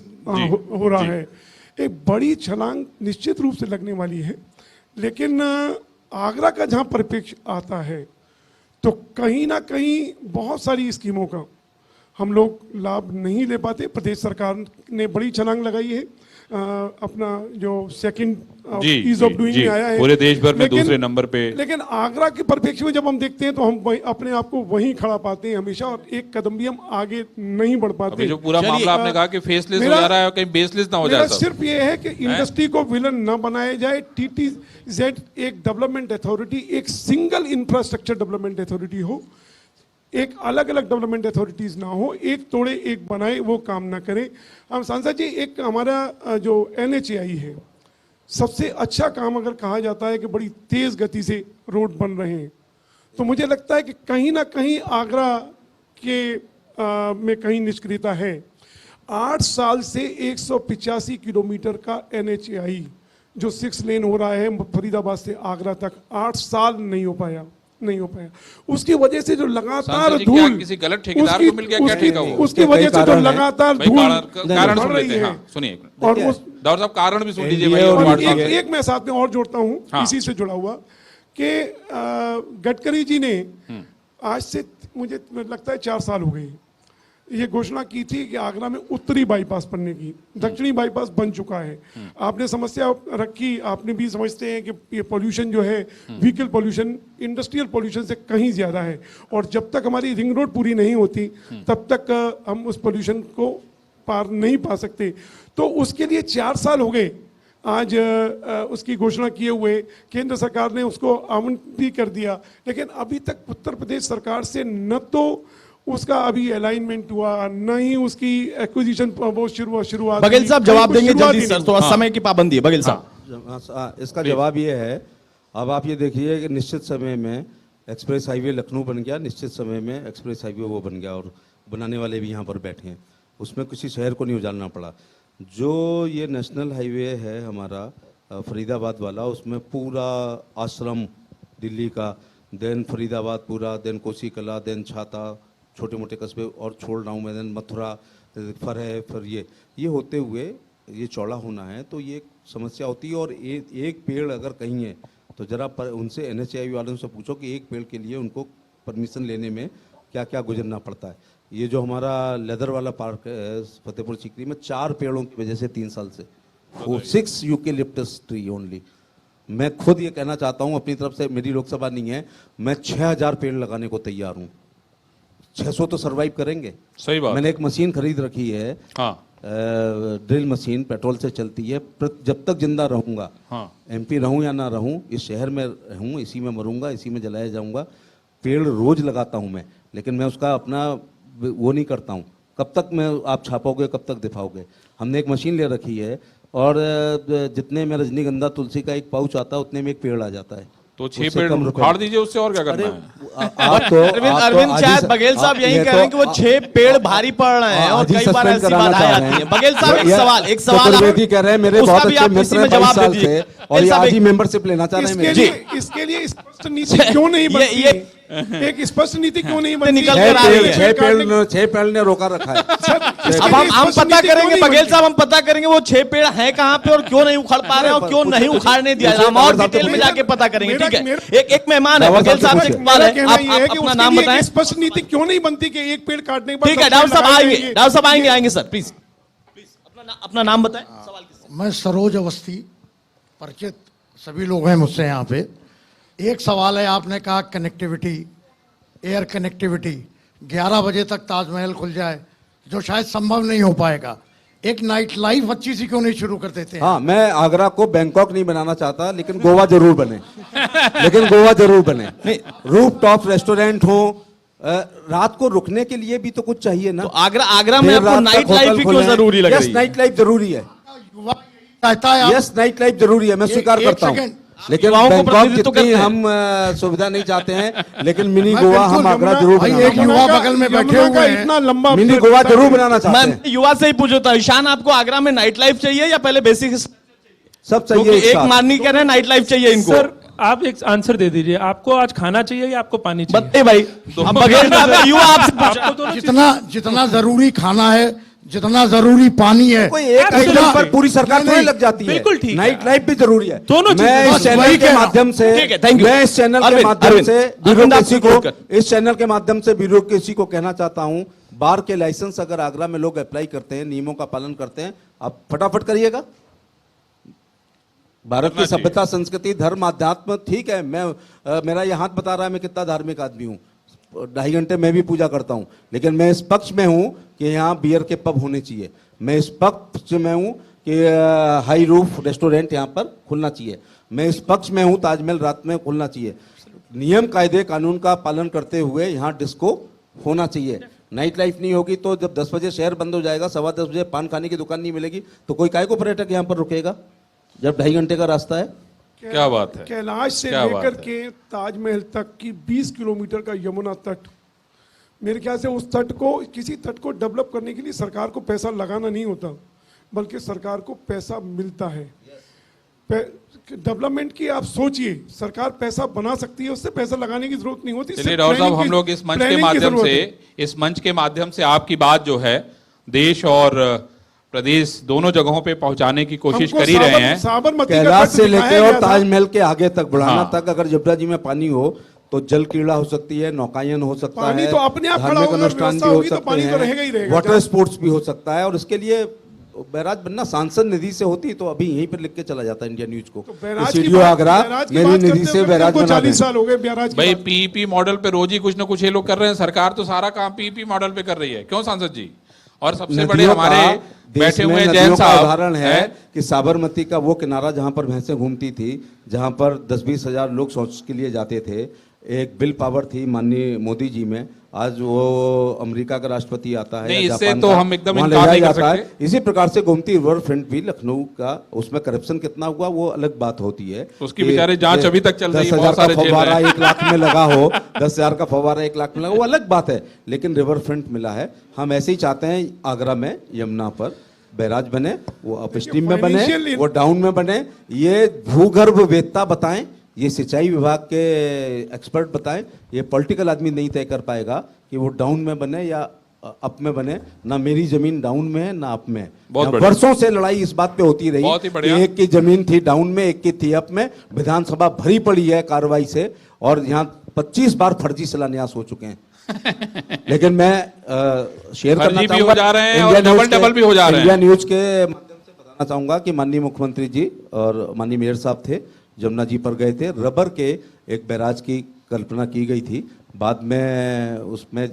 हो रहा है। एक बड़ी छलांग निश्चित रूप से लगने वाली है, लेकिन आगरा का जहां परिप्रेक्ष्य आता है तो कहीं ना कहीं बहुत सारी स्कीमों का हम लोग लाभ नहीं ले पाते। प्रदेश सरकार ने बड़ी छलांग लगाई है, अपना जो सेकंड ईज ऑफ डूइंग में आया है पूरे देश भर में दूसरे नंबर पे। लेकिन आगरा के परिप्रेक्ष्य में जब हम देखते हैं तो हम अपने आप को वहीं खड़ा पाते हैं हमेशा, और एक कदम भी हम आगे नहीं बढ़ पाते। जो पूरा मामला आपने कहा कि फेसलेस हो जा रहा है, कहीं बेसलेस ना हो जाए। सिर्फ ये है कि इंडस्ट्री को विलन न बनाया जाए। TTZ एक डेवलपमेंट अथॉरिटी, एक सिंगल इंफ्रास्ट्रक्चर डेवलपमेंट अथॉरिटी हो, एक अलग अलग डेवलपमेंट अथॉरिटीज ना हो, एक तोड़े एक बनाए वो काम ना करें। हम सांसद जी, एक हमारा जो NHAI है, सबसे अच्छा काम अगर कहा जाता है कि बड़ी तेज गति से रोड बन रहे हैं, तो मुझे लगता है कि कहीं ना कहीं आगरा के में कहीं निष्क्रियता है। 8 साल से 185 किलोमीटर का NHAI जो 6 लेन हो रहा है फरीदाबाद से आगरा तक, 8 साल नहीं हो पाया। नहीं हो पाया। उसकी वजह से जो लगातार सांसद जी, क्या धूल किसी गलत ठेकेदार को मिल गया, क्या ठेका हुआ? उसकी वजह से जो लगातार भाई धूल कारण बढ़ सुन रही लेते हैं। है। हाँ, सुनिए एक मिनट। और उस दाऊद साहब कारण भी सुन लीजिए NDA भाई। और और और वार्ड साहब से। एक मैं साथ में और जोड़ता हूं, हाँ। इसी से जुड़ा हुआ कि गडकरी जी ने आज से मुझे लगता है 4 साल हो गए ये घोषणा की थी कि आगरा में उत्तरी बाईपास बनने की, दक्षिणी बाईपास बन चुका है। आपने समस्या रखी, आपने भी समझते हैं कि ये पोल्यूशन जो है व्हीकल पोल्यूशन इंडस्ट्रियल पोल्यूशन से कहीं ज्यादा है, और जब तक हमारी रिंग रोड पूरी नहीं होती तब तक हम उस पोल्यूशन को पार नहीं पा सकते। तो उसके लिए 4 साल हो गए आज उसकी घोषणा किए हुए, केंद्र सरकार ने उसको आवंटित भी कर दिया, लेकिन अभी तक उत्तर प्रदेश सरकार से न तो उसका अभी अलाइनमेंट हुआ, न ही उसकी एक्विजिशन वो शुरुआत बघेल हुई, साहब कहीं जवाब कुछ देंगे शुरुआत जल्दी ही सर, नहीं। थोड़ा समय की पाबंदी है बघेल साहब। इसका जवाब ये है, अब आप ये देखिए कि निश्चित समय में एक्सप्रेस हाईवे लखनऊ बन गया, निश्चित समय में एक्सप्रेस हाईवे वो बन गया, और बनाने वाले भी यहाँ पर बैठे हैं। उसमें किसी शहर को नहीं उजाड़ना पड़ा। जो ये नेशनल हाईवे है हमारा फरीदाबाद वाला, उसमें पूरा आश्रम दिल्ली का, देन फरीदाबाद पूरा, देन कोसी कला, देन छाता, छोटे मोटे कस्बे और छोड़ रहा हूँ मैं, देन मथुरा, फिर ये होते हुए ये चौड़ा होना है, तो ये समस्या होती है। और एक पेड़ अगर कहीं है तो जरा उनसे NHAI वालों से पूछो कि एक पेड़ के लिए उनको परमिशन लेने में क्या क्या गुजरना पड़ता है। ये जो हमारा लेदर वाला पार्क है फतेहपुर सीकरी में, 4 पेड़ों की वजह से 3 साल से 6 यूकेलिप्टस ट्री ओनली। मैं खुद ये कहना चाहता हूँ अपनी तरफ से, मेरी लोकसभा नहीं है, मैं 6000 पेड़ लगाने को तैयार हूँ। 600 तो सरवाइव करेंगे। सही बात। मैंने एक मशीन खरीद रखी है, हाँ ड्रिल मशीन, पेट्रोल से चलती है। जब तक जिंदा रहूंगा, हाँ MP रहूं या ना रहूं, इस शहर में रहूं, इसी में मरूंगा, इसी में जलाया जाऊंगा। पेड़ रोज लगाता हूं मैं, लेकिन मैं उसका अपना वो नहीं करता हूं। कब तक मैं आप छापोगे, कब तक दिखाओगे? हमने एक मशीन ले रखी है, और जितने में रजनीगंधा तुलसी का एक पाउच आता है उतने में एक पेड़ आ जाता है। तो 6 पेड़ उखाड़ दीजिए, उससे और क्या करना है? अरविंद शायद बघेल साहब यही कह रहे हैं कि वो 6 पेड़ भारी पड़ रहे हैं और कई बार ऐसी बाधाएं आती हैं। बघेल साहब एक सवाल चतुर्वेदी कह रहे हैं, मेरे उसका बहुत भी अच्छे आप इसी मित्र में हैं जवाब 22 साल दे दीजिए। से, और ये आज ही मेंबरशिप लेना चाह रहे हैं इसके लिए स्पष्ट नीति क्यों नहीं बनती? एक स्पष्ट नीति क्यों नहीं बनती? निकल कर आ रही है। 6 पेड़ ने रोका रखा है। अब हम पता करेंगे बघेल साहब, हम पता करेंगे वो 6 पेड़ हैं कहाँ पे और क्यों नहीं उखाड़ पा रहे हैं और क्यों नहीं उखाड़ने दिया। हम और डिटेल में जाके पता करेंगे, ठीक है? एक मेहमान है बघेल साहब से सवाल है, आप अपना नाम बताएं। स्पष्ट नीति क्यों नहीं बनती कि एक पेड़ काटने के बाद? ठीक है, डॉक्टर साहब आएंगे, डॉक्टर साहब आएंगे सर, प्लीज अपना नाम बताएं। सवाल मैं सरोज अवस्थी, परिचित सभी लोग हैं मुझसे यहाँ पे। एक सवाल है, आपने कहा कनेक्टिविटी, एयर कनेक्टिविटी, 11 बजे तक ताजमहल खुल जाए, जो शायद संभव नहीं हो पाएगा। एक नाइट लाइफ अच्छी सी क्यों नहीं शुरू कर देते हैं? हाँ, मैं आगरा को बैंकॉक नहीं बनाना चाहता, लेकिन गोवा जरूर बने। रूफ टॉप रेस्टोरेंट हो, रात को रुकने के लिए भी तो कुछ चाहिए ना। तो आगरा में आपको नाइट लाइफ भी क्यों जरूरी लग रही है? नाइट लाइफ जरूरी है। युवा चाहता है यस, नाइट लाइफ जरूरी है, मैं स्वीकार करता हूँ। लेकिन युवाओं को बैंकॉक प्रतिनिधित्व जितनी करते हैं। हम सुविधा नहीं चाहते हैं, लेकिन मिनी मैं गोवा बिल्कुल हम आगरा यमुना- जरूर भाई, बनाना एक युवा बगल में बैठे यमुना का हुए हैं। इतना लंबा मिनी गोवा जरूर बनाना चाहते मैं हैं। युवा से ही पूछता हूँ, ईशान आपको आगरा में नाइट लाइफ चाहिए या पहले बेसिक? सब क्योंकि चाहिए एक साथ। माननी कह रहे हैं नाइट लाइफ चाहिए इनको। सर आप एक आंसर दे दीजिए, आपको आज खाना चाहिए या आपको पानी चाहिए? बत्ते भाई, अब बघेल साहब है, युवा आपसे पूछ रहा है। आपको दोनों चीज़- जितना जरूरी खाना है, जितना जरूरी पानी है, कोई एक आइटम पर पूरी सरकार थोड़ी लग जाती है। बिल्कुल ठीक है। नाइट लाइफ भी जरूरी है। दोनों चीजें। मैं बस इस चैनल वही के कह रहा माध्यम से, ठीक है, thank you। मैं इस चैनल के अरविंद, माध्यम से अरविंद, ब्यूरोक्रेसी आप को, पूछ इस चैनल के माध्यम से ब्यूरोक्रेसी को कहना चाहता हूं, बार के लाइसेंस अगर आगरा में लोग अप्लाई करते हैं, नियमों का पालन करते हैं, आप फटाफट करिएगा। भारत की सभ्यता, संस्कृति, धर्म, अध्यात्म, ठीक है। मेरा ये हाथ बता रहा है मैं कितना धार्मिक आदमी हूँ। 2.5 घंटे मैं भी पूजा करता हूँ, लेकिन मैं इस पक्ष में हूँ कि यहाँ बियर के पब होने चाहिए। मैं इस पक्ष में हूँ कि हाई रूफ रेस्टोरेंट यहाँ पर खुलना चाहिए। मैं इस पक्ष में हूँ ताजमहल रात में खुलना चाहिए। नियम कायदे कानून का पालन करते हुए यहाँ डिस्को होना चाहिए। नाइट लाइफ नहीं होगी तो जब 10 बजे शहर बंद हो जाएगा, 10:15 बजे पान खाने की दुकान नहीं मिलेगी, तो कोई काय को पर्यटक यहाँ पर रुकेगा जब 2.5 घंटे का रास्ता है? क्या बात है। कैलाश से क्या बात लेकर है। के ताजमहल तक की 20 किलोमीटर का यमुना तट, मेरे ख्याल से उस तट को, किसी तट को डेवलप करने के लिए सरकार को पैसा लगाना नहीं होता, बल्कि सरकार को पैसा मिलता है। डेवलपमेंट की आप सोचिए, सरकार पैसा बना सकती है, उससे पैसा लगाने की जरूरत नहीं होती। चलिए राव साहब, हम लोग इस मंच के माध्यम से आपकी बात जो है देश और प्रदेश दोनों जगहों पे पहुंचाने की कोशिश कर ही रहे हैं। साबरमती का कैलाश तट से दिखाया लेके गया और था। ताजमहल के आगे तक बढ़ाना हाँ। तक, अगर जबरा जी में पानी हो तो जल क्रीड़ा हो सकती है, नौकायन हो सकता पानी है, तो अपने आप खड़ा धार्मिक होगा, अनुष्ठान व्यवस्था भी हो होगी तो सकते पानी तो रहेगा ही हैं, रहेगा। वाटर स्पोर्ट्स भी हो सकता है। और इसके लिए बैराज बनना सांसद निधि से होती तो अभी यहीं पर लिख के चला जाता इंडिया न्यूज को। बैराज की सीडीओ बात- आगरा बैराज की मेरी बात निधि करते से हुए बैराज हमको बना 40 दें। साल हो गए बैराज की भाई बात। पीईपी मॉडल पे रोज ही कुछ ना कुछ ये लोग कर रहे हैं। सरकार तो सारा काम पीईपी मॉडल पे कर रही है, क्यों सांसद जी? और सबसे बड़े नदियों का हमारे देश बैठे में हुए नदियों जैन का साहब उदाहरण है हैं? कि साबरमती का वो किनारा जहां पर भैंसें घूमती थी, जहां पर 10-20 हजार लोग शौच के लिए जाते थे, एक बिल पावर थी माननीय मोदी जी में। आज वो अमेरिका का राष्ट्रपति आता है नहीं, या इससे जापान तो का, हम एकदम वहां ले इनकार जाया नहीं कर जाता है। सकते। इसी प्रकार से गोमती रिवर फ्रंट भी लखनऊ का, उसमें करप्शन कितना हुआ वो अलग बात होती है। उसकी बेचारे जांच अभी तक चल रही है, बहुत सारे जेल में फव्वारा हैं। 1 लाख में लगा हो, 10,000 का फव्वारा 1 लाख में लगा, वो अलग बात है। लेकिन रिवर फ्रंट मिला है। हम ऐसे ही चाहते हैं आगरा में यमुना पर बैराज बने, वो अप स्ट्रीम में बने, financial- वो डाउन में बने। ये भूगर्भ वेत्ता बताएं, ये सिंचाई विभाग के एक्सपर्ट बताएं। ये पॉलिटिकल आदमी नहीं तय कर पाएगा कि वो डाउन में बने या अप में बने। ना मेरी जमीन डाउन में है ना अप में है। बहुत यहाँ बढ़िया। वर्षों से लड़ाई इस बात पे होती रही बहुत ही बढ़िया। कि एक की जमीन थी डाउन में, एक की थी अप में। विधानसभा भरी पड़ी है कार्रवाई से और यहाँ 25 बार फर्जी शिलान्यास हो चुके हैं। लेकिन मैं शेयर करना फर्जी भी चाहूंगा, हो जा रहे हैं और इंडिया न्यूज़ डबल भी हो जा रहे हैं। इंडिया न्यूज के माध्यम से बताना चाहूंगा कि माननीय मुख्यमंत्री जी और माननीय मेयर साहब थे, जमुना जी पर गए थे। रबर के एक बैराज की कल्पना की गई थी। बाद में उसमें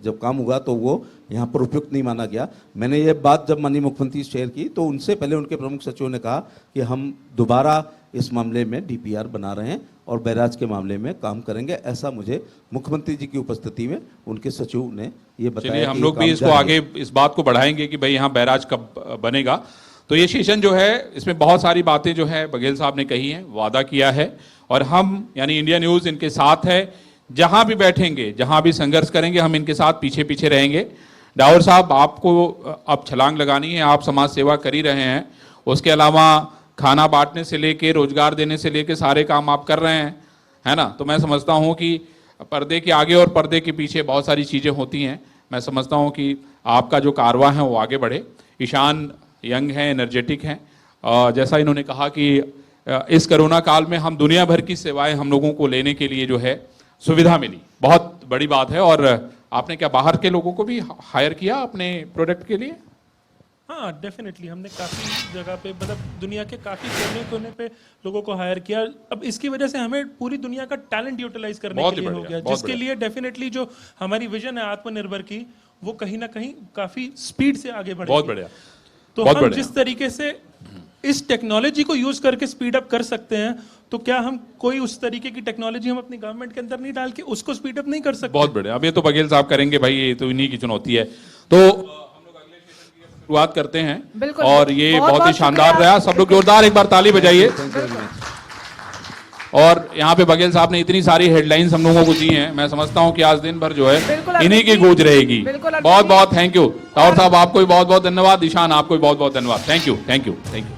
जब काम हुआ तो वो यहाँ पर उपयुक्त नहीं माना गया। मैंने ये बात जब माननीय मुख्यमंत्री से शेयर की तो उनसे पहले उनके प्रमुख सचिव ने कहा कि हम दोबारा इस मामले में डीपीआर बना रहे हैं और बैराज के मामले में काम करेंगे। ऐसा मुझे मुख्यमंत्री जी की उपस्थिति में उनके सचिव ने ये बताया। चलिए, हम कि लोग भी काम इसको जारी है। आगे इस बात को बढ़ाएंगे कि भाई यहाँ बैराज कब बनेगा। तो ये सेशन जो है इसमें बहुत सारी बातें जो है बघेल साहब ने कही हैं, वादा किया है और हम यानी इंडिया न्यूज़ इनके साथ है। जहां भी बैठेंगे, जहां भी संघर्ष करेंगे, हम इनके साथ पीछे पीछे रहेंगे। डावर साहब, आपको अब छलांग लगानी है, आप समाज सेवा कर ही रहे हैं। उसके अलावा खाना बांटने से लेके रोजगार देने से लेके सारे काम आप कर रहे हैं, है ना? तो मैं समझता हूं कि पर्दे के आगे और पर्दे के पीछे बहुत सारी चीज़ें होती हैं। मैं समझता हूं कि आपका जो कारवां है वो आगे बढ़े। ईशान यंग हैं, एनर्जेटिक हैं। जैसा इन्होंने कहा कि इस कोरोना काल में हम दुनिया भर की सेवाएं हम लोगों को लेने के लिए जो है सुविधा मिली, बहुत बड़ी बात है। और आपने क्या बाहर के लोगों को भी हायर किया अपने प्रोडक्ट के लिए? हाँ, डेफिनेटली हमने काफ़ी जगह पे, मतलब दुनिया के काफ़ी कोने कोने पे लोगों को हायर किया। अब इसकी वजह से हमें पूरी दुनिया का टैलेंट यूटिलाइज करने बहुत के ही लिए हो बढ़िया, गया, बहुत जिसके बढ़िया। लिए डेफिनेटली जो हमारी विजन है आत्मनिर्भर की, वो कहीं ना कहीं काफ़ी स्पीड से आगे बढ़ेगी। बहुत बढ़िया। तो बहुत हम बढ़िया। जिस तरीके से इस टेक्नोलॉजी को यूज करके स्पीड अप कर सकते हैं, तो क्या हम कोई उस तरीके की टेक्नोलॉजी हम अपनी गवर्नमेंट के अंदर नहीं डाल के उसको स्पीड अप नहीं कर सकते? बहुत बढ़िया। अब ये तो बघेल साहब करेंगे भाई, ये तो इन्हीं की चुनौती है। तो हम लोग अगले सेशन की शुरुआत करते हैं। बिल्कुल, और ये बहुत बहुत ही बहुत शानदार शुक्रिया। रहा। सब लोग जोरदार एक बार ताली बजाइए। और यहाँ पे बघेल साहब ने इतनी सारी हेडलाइंस हम लोगों को दी हैं, मैं समझता हूँ कि आज दिन भर जो बिल्कुल है अरविंद इन्हीं की जी, गूंज रहेगी। बिल्कुल अरविंद बहुत जी। बहुत थैंक यू। तावर साहब आपको भी बहुत बहुत धन्यवाद। ईशान आपको भी बहुत बहुत धन्यवाद। Thank you, thank you, thank you.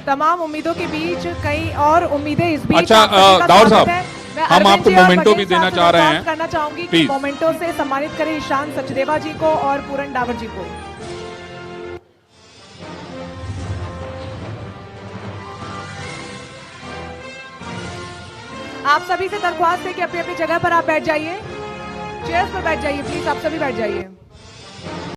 तमाम उम्मीदों के बीच कई और उम्मीदें इस बीच। अच्छा, आप सभी का दाऊद स्वागत साहब, है। मैं हम अरविंद आपको जी और मोमेंटो बघेल भी देना साहब से चाह रहे दरख्वास्त हैं। करना चाहूंगी कि प्लीज। मोमेंटो से सम्मानित करें ईशान सचदेवा जी को और पूरन डावर जी को। आप सभी से दरख्वास्त है कि अपनी अपनी जगह पर आप बैठ जाइए, चेयर्स पर बैठ जाइए प्लीज, आप सभी बैठ जाइए।